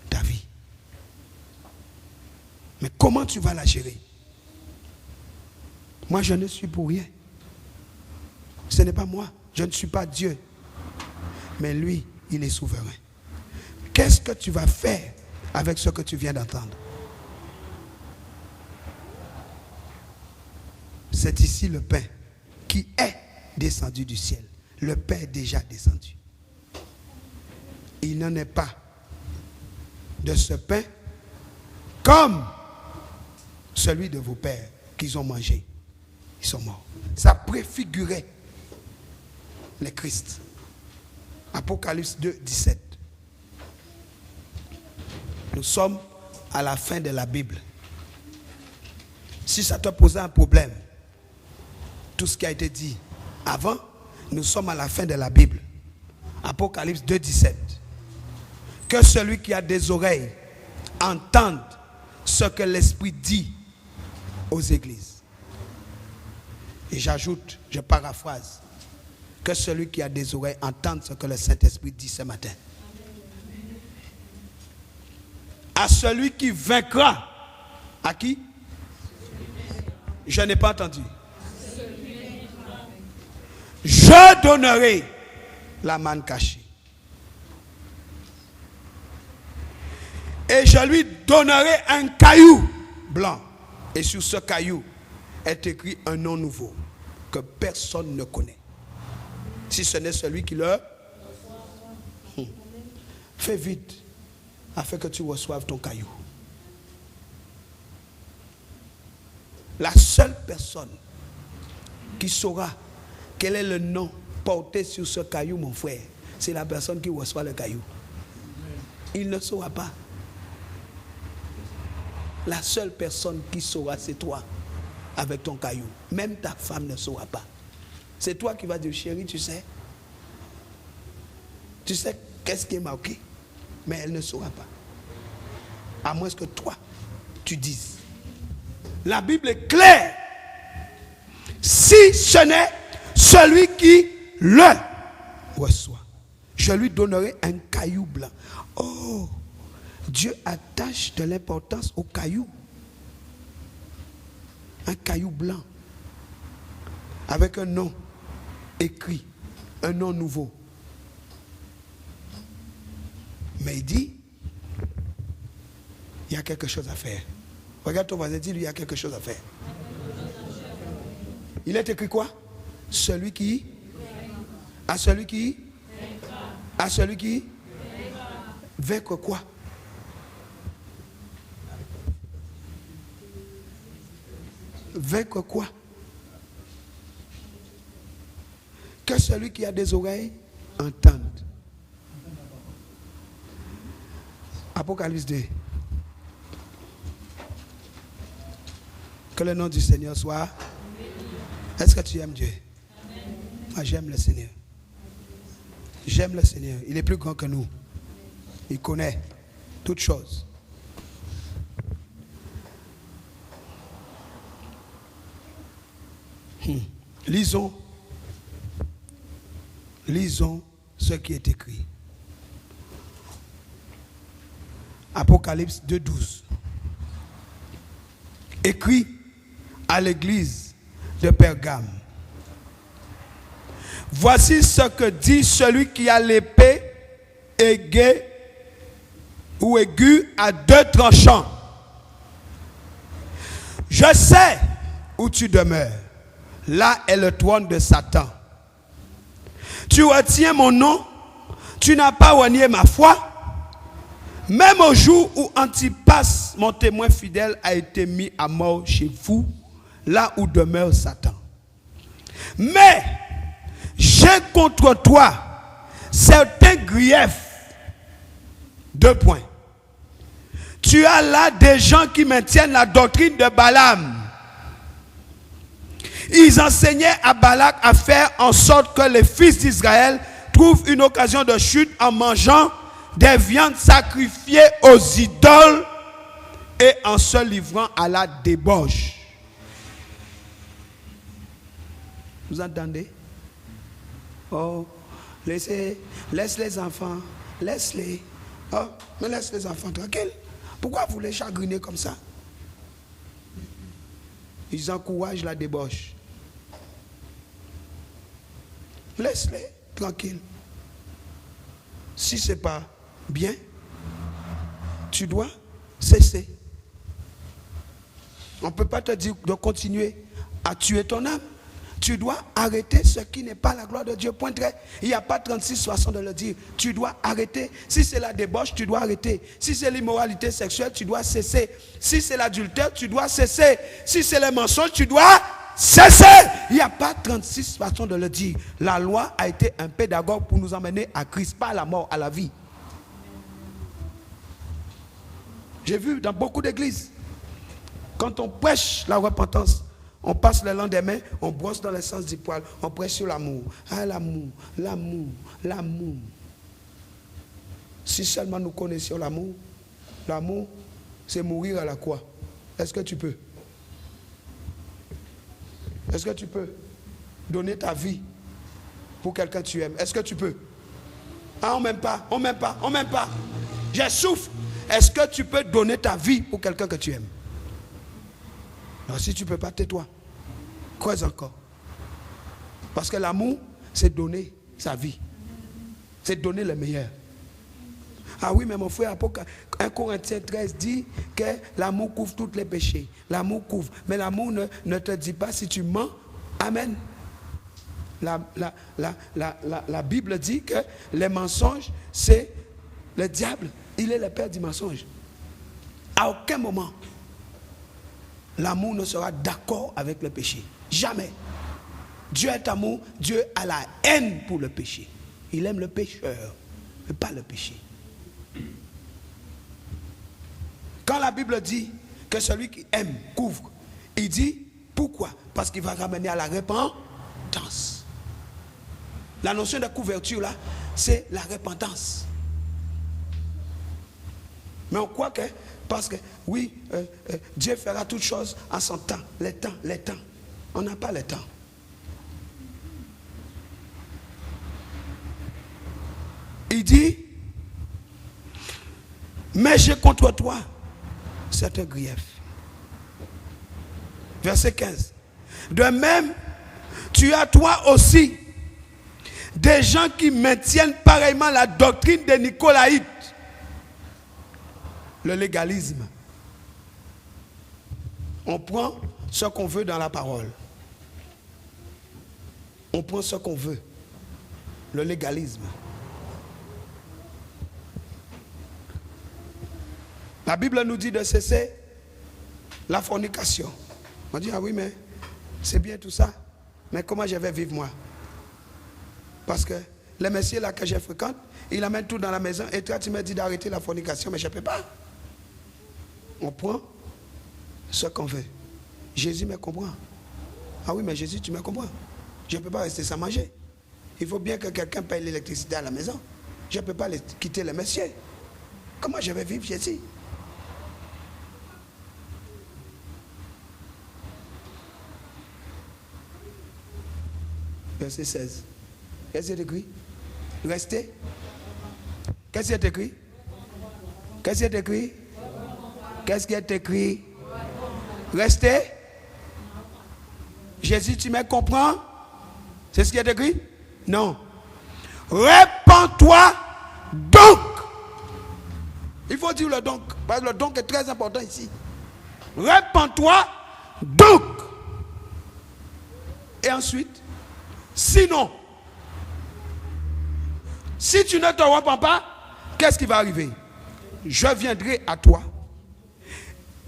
ta vie. Mais comment tu vas la gérer? Moi, je ne suis pour rien. Ce n'est pas moi. Je ne suis pas Dieu. Mais lui, il est souverain. Qu'est-ce que tu vas faire avec ce que tu viens d'entendre? C'est ici le pain qui est descendu du ciel. Le pain est déjà descendu. Il n'en est pas de ce pain comme celui de vos pères qu'ils ont mangé. Ils sont morts. Ça préfigurait le Christ. Apocalypse 2, 17. Nous sommes à la fin de la Bible. Si ça te posait un problème, tout ce qui a été dit avant, nous sommes à la fin de la Bible. Apocalypse 2, 17. Que celui qui a des oreilles entende ce que l'Esprit dit aux églises. Et j'ajoute, je paraphrase, que celui qui a des oreilles entende ce que le Saint-Esprit dit ce matin. À celui qui vaincra. À qui? Je n'ai pas entendu. Je donnerai la manne cachée. Et je lui donnerai un caillou blanc. Et sur ce caillou est écrit un nom nouveau que personne ne connaît. Si ce n'est celui qui le... Fais vite afin que tu reçoives ton caillou. La seule personne qui saura quel est le nom porté sur ce caillou, mon frère, c'est la personne qui reçoit le caillou. Il ne saura pas. La seule personne qui saura, c'est toi, avec ton caillou. Même ta femme ne saura pas. C'est toi qui vas dire, chérie, tu sais qu'est-ce qui est marqué, mais elle ne saura pas. À moins que toi, tu dises. La Bible est claire. Si ce n'est celui qui le reçoit, je lui donnerai un caillou blanc. Oh, Dieu attache de l'importance au caillou. Un caillou blanc. Avec un nom écrit. Un nom nouveau. Mais il dit, il y a quelque chose à faire. Regarde ton voisin, dis-lui, il y a quelque chose à faire. Il est écrit quoi? Celui qui? À celui qui? À celui qui? Vaincre quoi? Vaincre quoi? Que celui qui a des oreilles entende. Apocalypse 2. Que le nom du Seigneur soit. Est-ce que tu aimes Dieu? Moi j'aime le Seigneur. J'aime le Seigneur. Il est plus grand que nous. Il connaît toutes choses. Lisons ce qui est écrit. Apocalypse 2:12. Écrit à l'église de Pergame. Voici ce que dit celui qui a l'épée aiguë ou aiguë à 2 tranchants. Je sais où tu demeures. Là est le trône de Satan. Tu retiens mon nom, tu n'as pas renié ma foi. Même au jour où Antipas, mon témoin fidèle, a été mis à mort chez vous, là où demeure Satan. Mais j'ai contre toi certains griefs. 2 points. Tu as là des gens qui maintiennent la doctrine de Balaam. Ils enseignaient à Balak à faire en sorte que les fils d'Israël trouvent une occasion de chute en mangeant des viandes sacrifiées aux idoles et en se livrant à la débauche. Vous entendez? Oh, laisse les enfants, laisse-les. Oh, mais laisse les enfants tranquilles. Pourquoi vous les chagrinez comme ça? Ils encouragent la débauche. Laisse-les tranquilles. Si ce n'est pas bien, tu dois cesser. On ne peut pas te dire de continuer à tuer ton âme. Tu dois arrêter ce qui n'est pas la gloire de Dieu. Point très. Il n'y a pas 36 façons de le dire. Tu dois arrêter. Si c'est la débauche, tu dois arrêter. Si c'est l'immoralité sexuelle, tu dois cesser. Si c'est l'adultère, tu dois cesser. Si c'est les mensonges, tu dois cesser. Il n'y a pas 36 façons de le dire. La loi a été un pédagogue pour nous emmener à Christ, pas à la mort, à la vie. J'ai vu dans beaucoup d'églises, quand on prêche la repentance, on passe le lendemain, on brosse dans le sens du poil, on prêche sur l'amour. Ah, l'amour, l'amour, l'amour. Si seulement nous connaissions l'amour, l'amour, c'est mourir à la croix. Est-ce que tu peux? Est-ce que tu peux donner ta vie pour quelqu'un que tu aimes? Est-ce que tu peux? Ah, on m'aime pas, on m'aime pas, on m'aime pas. Je souffre. Est-ce que tu peux donner ta vie pour quelqu'un que tu aimes? Alors si tu ne peux pas, tais-toi. Creuse encore. Parce que l'amour, c'est donner sa vie. C'est donner le meilleur. Ah oui, mais mon frère, 1 Corinthiens 13 dit que l'amour couvre tous les péchés. L'amour couvre. Mais l'amour ne te dit pas si tu mens. Amen. La Bible dit que les mensonges, c'est le diable. Il est le père du mensonge. À aucun moment, l'amour ne sera d'accord avec le péché. Jamais. Dieu est amour, Dieu a la haine pour le péché. Il aime le pécheur, mais pas le péché. Quand la Bible dit que celui qui aime couvre, il dit pourquoi? Parce qu'il va ramener à la repentance. La notion de couverture là, c'est la repentance. Mais on croit que, parce que, oui, Dieu fera toutes choses en son temps. Les temps. On n'a pas le temps. Il dit, mais j'ai contre toi certains griefs. Verset 15. De même, tu as toi aussi des gens qui maintiennent pareillement la doctrine des Nicolaïtes. Le légalisme. On prend ce qu'on veut dans la parole. On prend ce qu'on veut. Le légalisme. La Bible nous dit de cesser la fornication. On dit, ah oui, mais c'est bien tout ça. Mais comment je vais vivre moi? Parce que les messieurs là que je fréquente, ils amènent tout dans la maison. Et toi, tu me dis d'arrêter la fornication, mais je ne peux pas. On prend ce qu'on veut. Jésus me comprend. Ah oui, mais Jésus, tu me comprends. Je ne peux pas rester sans manger. il faut bien que quelqu'un paye l'électricité à la maison. Je ne peux pas quitter le monsieur. Comment je vais vivre ici? Verset 16. Qu'est-ce qui est écrit? Restez. Qu'est-ce qui est écrit? Qu'est-ce qui est écrit? Qu'est-ce qui est écrit? Restez. Jésus, tu me comprends? C'est ce qui est écrit? Non. Répands-toi donc. Il faut dire le donc. Parce que le donc est très important ici. Répands-toi donc. Et ensuite, sinon, si tu ne te repens pas, qu'est-ce qui va arriver? Je viendrai à toi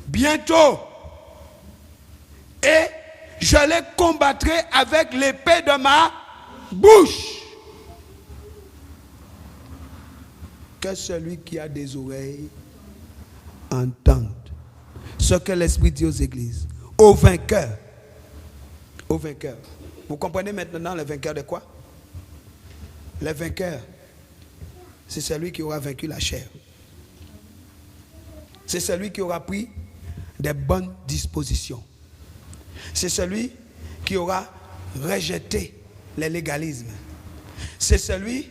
bientôt et je les combattrai avec l'épée de ma bouche. Que celui qui a des oreilles entende ce que l'Esprit dit aux églises. Au vainqueur. Au vainqueur. Vous comprenez maintenant le vainqueur de quoi? Le vainqueur, c'est celui qui aura vaincu la chair. C'est celui qui aura pris des bonnes dispositions. C'est celui qui aura rejeté les légalismes. C'est celui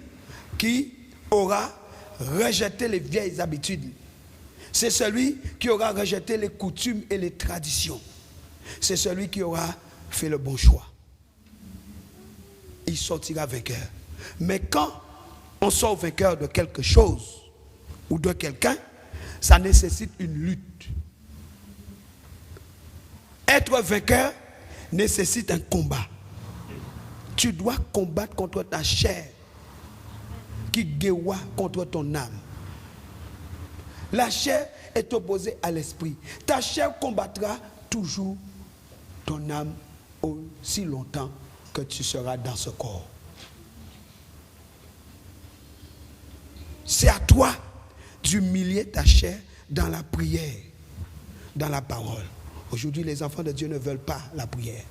qui aura rejeté les vieilles habitudes. C'est celui qui aura rejeté les coutumes et les traditions. C'est celui qui aura fait le bon choix. Il sortira vainqueur. Mais quand on sort vainqueur de quelque chose ou de quelqu'un, ça nécessite une lutte. Être vainqueur nécessite un combat. Tu dois combattre contre ta chair qui guérit contre ton âme. La chair est opposée à l'esprit. Ta chair combattra toujours ton âme aussi longtemps que tu seras dans ce corps. C'est à toi d'humilier ta chair dans la prière, dans la parole. Aujourd'hui, les enfants de Dieu ne veulent pas la prière.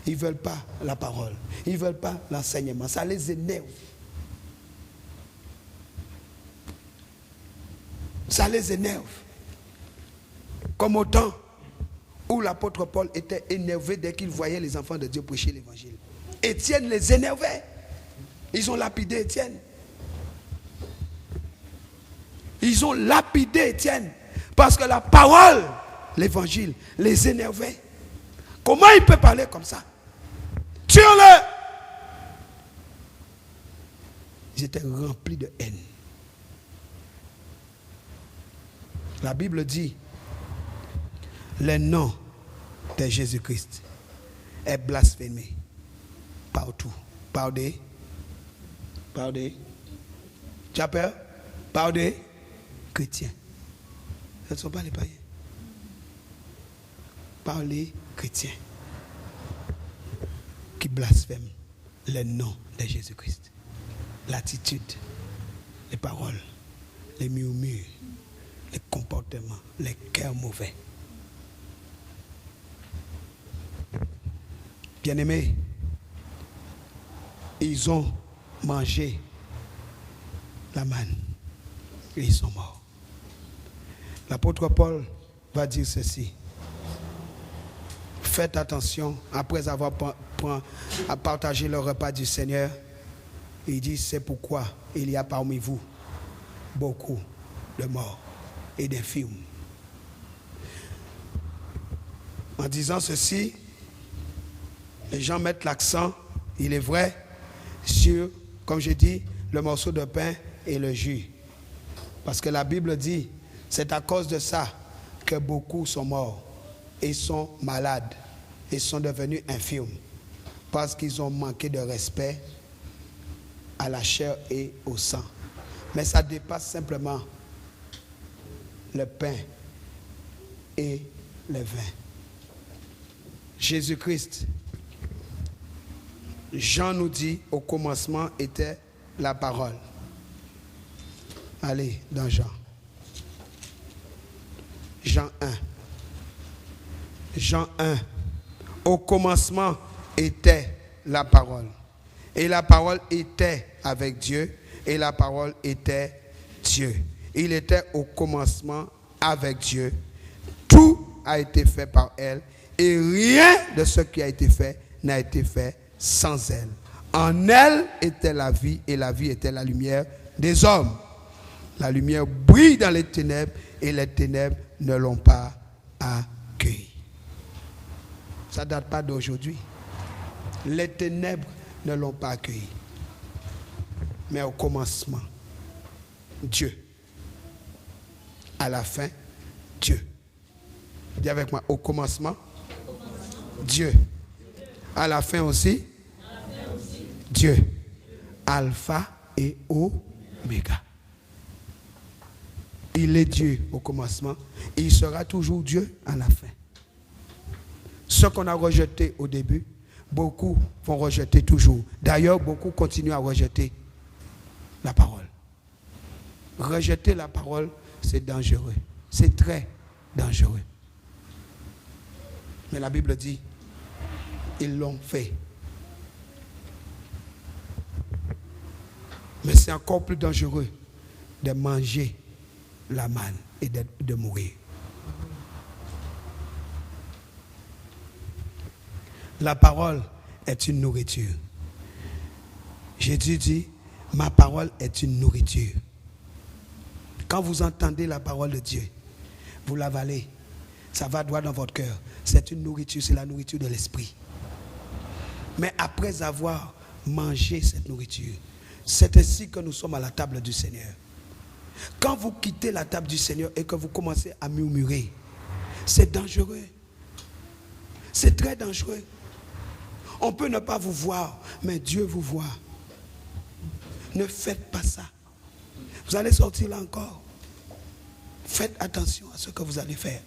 Ils ne veulent pas la parole. Ils ne veulent pas l'enseignement. Ça les énerve. Ça les énerve. Comme au temps où l'apôtre Paul était énervé dès qu'il voyait les enfants de Dieu prêcher l'évangile. Étienne les énervait. Ils ont lapidé Étienne. Ils ont lapidé Étienne. Parce que la parole, l'évangile, les énervait. Comment il peut parler comme ça? Tire-le! Ils étaient remplis de haine. La Bible dit, le nom de Jésus-Christ est blasphémé partout. Par des tu as peur? Par des chrétiens. Ce ne sont pas les païens. Par les chrétiens qui blasphèment le nom de Jésus-Christ. L'attitude, les paroles, les murmures, les comportements, les cœurs mauvais. Bien-aimés, ils ont mangé la manne et ils sont morts. L'apôtre Paul va dire ceci. Faites attention, après avoir partagé le repas du Seigneur, il dit, c'est pourquoi il y a parmi vous beaucoup de morts et d'infirmes. En disant ceci, les gens mettent l'accent, il est vrai, sur, comme je dis, le morceau de pain et le jus. Parce que la Bible dit, c'est à cause de ça que beaucoup sont morts et sont malades et sont devenus infirmes. Parce qu'ils ont manqué de respect à la chair et au sang. Mais ça dépasse simplement le pain et le vin. Jésus-Christ, Jean nous dit, au commencement était la parole. Allez, dans Jean. Jean 1. Jean 1. Au commencement était la parole. Et la parole était avec Dieu. Et la parole était Dieu. Il était au commencement avec Dieu. Tout a été fait par elle. Et rien de ce qui a été fait n'a été fait sans elle. En elle était la vie, et la vie était la lumière des hommes. La lumière brille dans les ténèbres, et les ténèbres ne l'ont pas accueillie. Ça ne date pas d'aujourd'hui. Les ténèbres ne l'ont pas accueillie. Mais au commencement, Dieu. À la fin, Dieu. Dis avec moi, au commencement, Dieu. À la fin aussi, Dieu. Alpha et Oméga. Il est Dieu au commencement et il sera toujours Dieu à la fin. Ce qu'on a rejeté au début, beaucoup vont rejeter toujours. D'ailleurs, beaucoup continuent à rejeter la parole. Rejeter la parole, c'est dangereux. C'est très dangereux. Mais la Bible dit, ils l'ont fait. Mais c'est encore plus dangereux de manger la manne et de mourir. La parole est une nourriture. Jésus dit, ma parole est une nourriture. Quand vous entendez la parole de Dieu, vous l'avalez, ça va droit dans votre cœur. C'est une nourriture, c'est la nourriture de l'esprit. Mais après avoir mangé cette nourriture, c'est ainsi que nous sommes à la table du Seigneur. Quand vous quittez la table du Seigneur et que vous commencez à murmurer, c'est dangereux. C'est très dangereux. On peut ne pas vous voir, mais Dieu vous voit. Ne faites pas ça. Vous allez sortir là encore. Faites attention à ce que vous allez faire.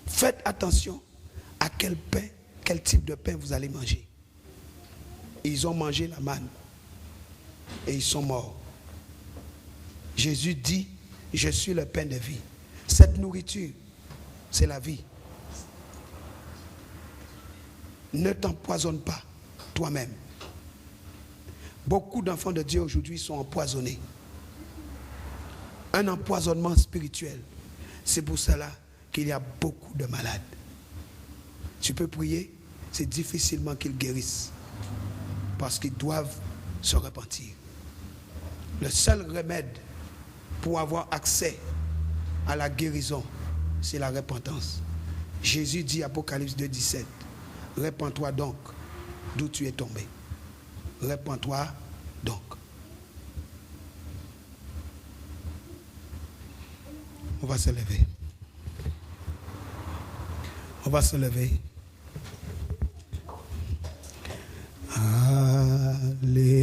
Faites attention à quel pain, quel type de pain vous allez manger. Ils ont mangé la manne et ils sont morts. Jésus dit, je suis le pain de vie. Cette nourriture, c'est la vie. Ne t'empoisonne pas toi-même. Beaucoup d'enfants de Dieu aujourd'hui sont empoisonnés. Un empoisonnement spirituel. C'est pour cela qu'il y a beaucoup de malades. Tu peux prier, c'est difficilement qu'ils guérissent. Parce qu'ils doivent se repentir. Le seul remède pour avoir accès à la guérison, c'est la repentance. Jésus dit, Apocalypse 2, 17, répands-toi donc d'où tu es tombé. Répands-toi donc. On va se lever. On va se lever. Alléluia.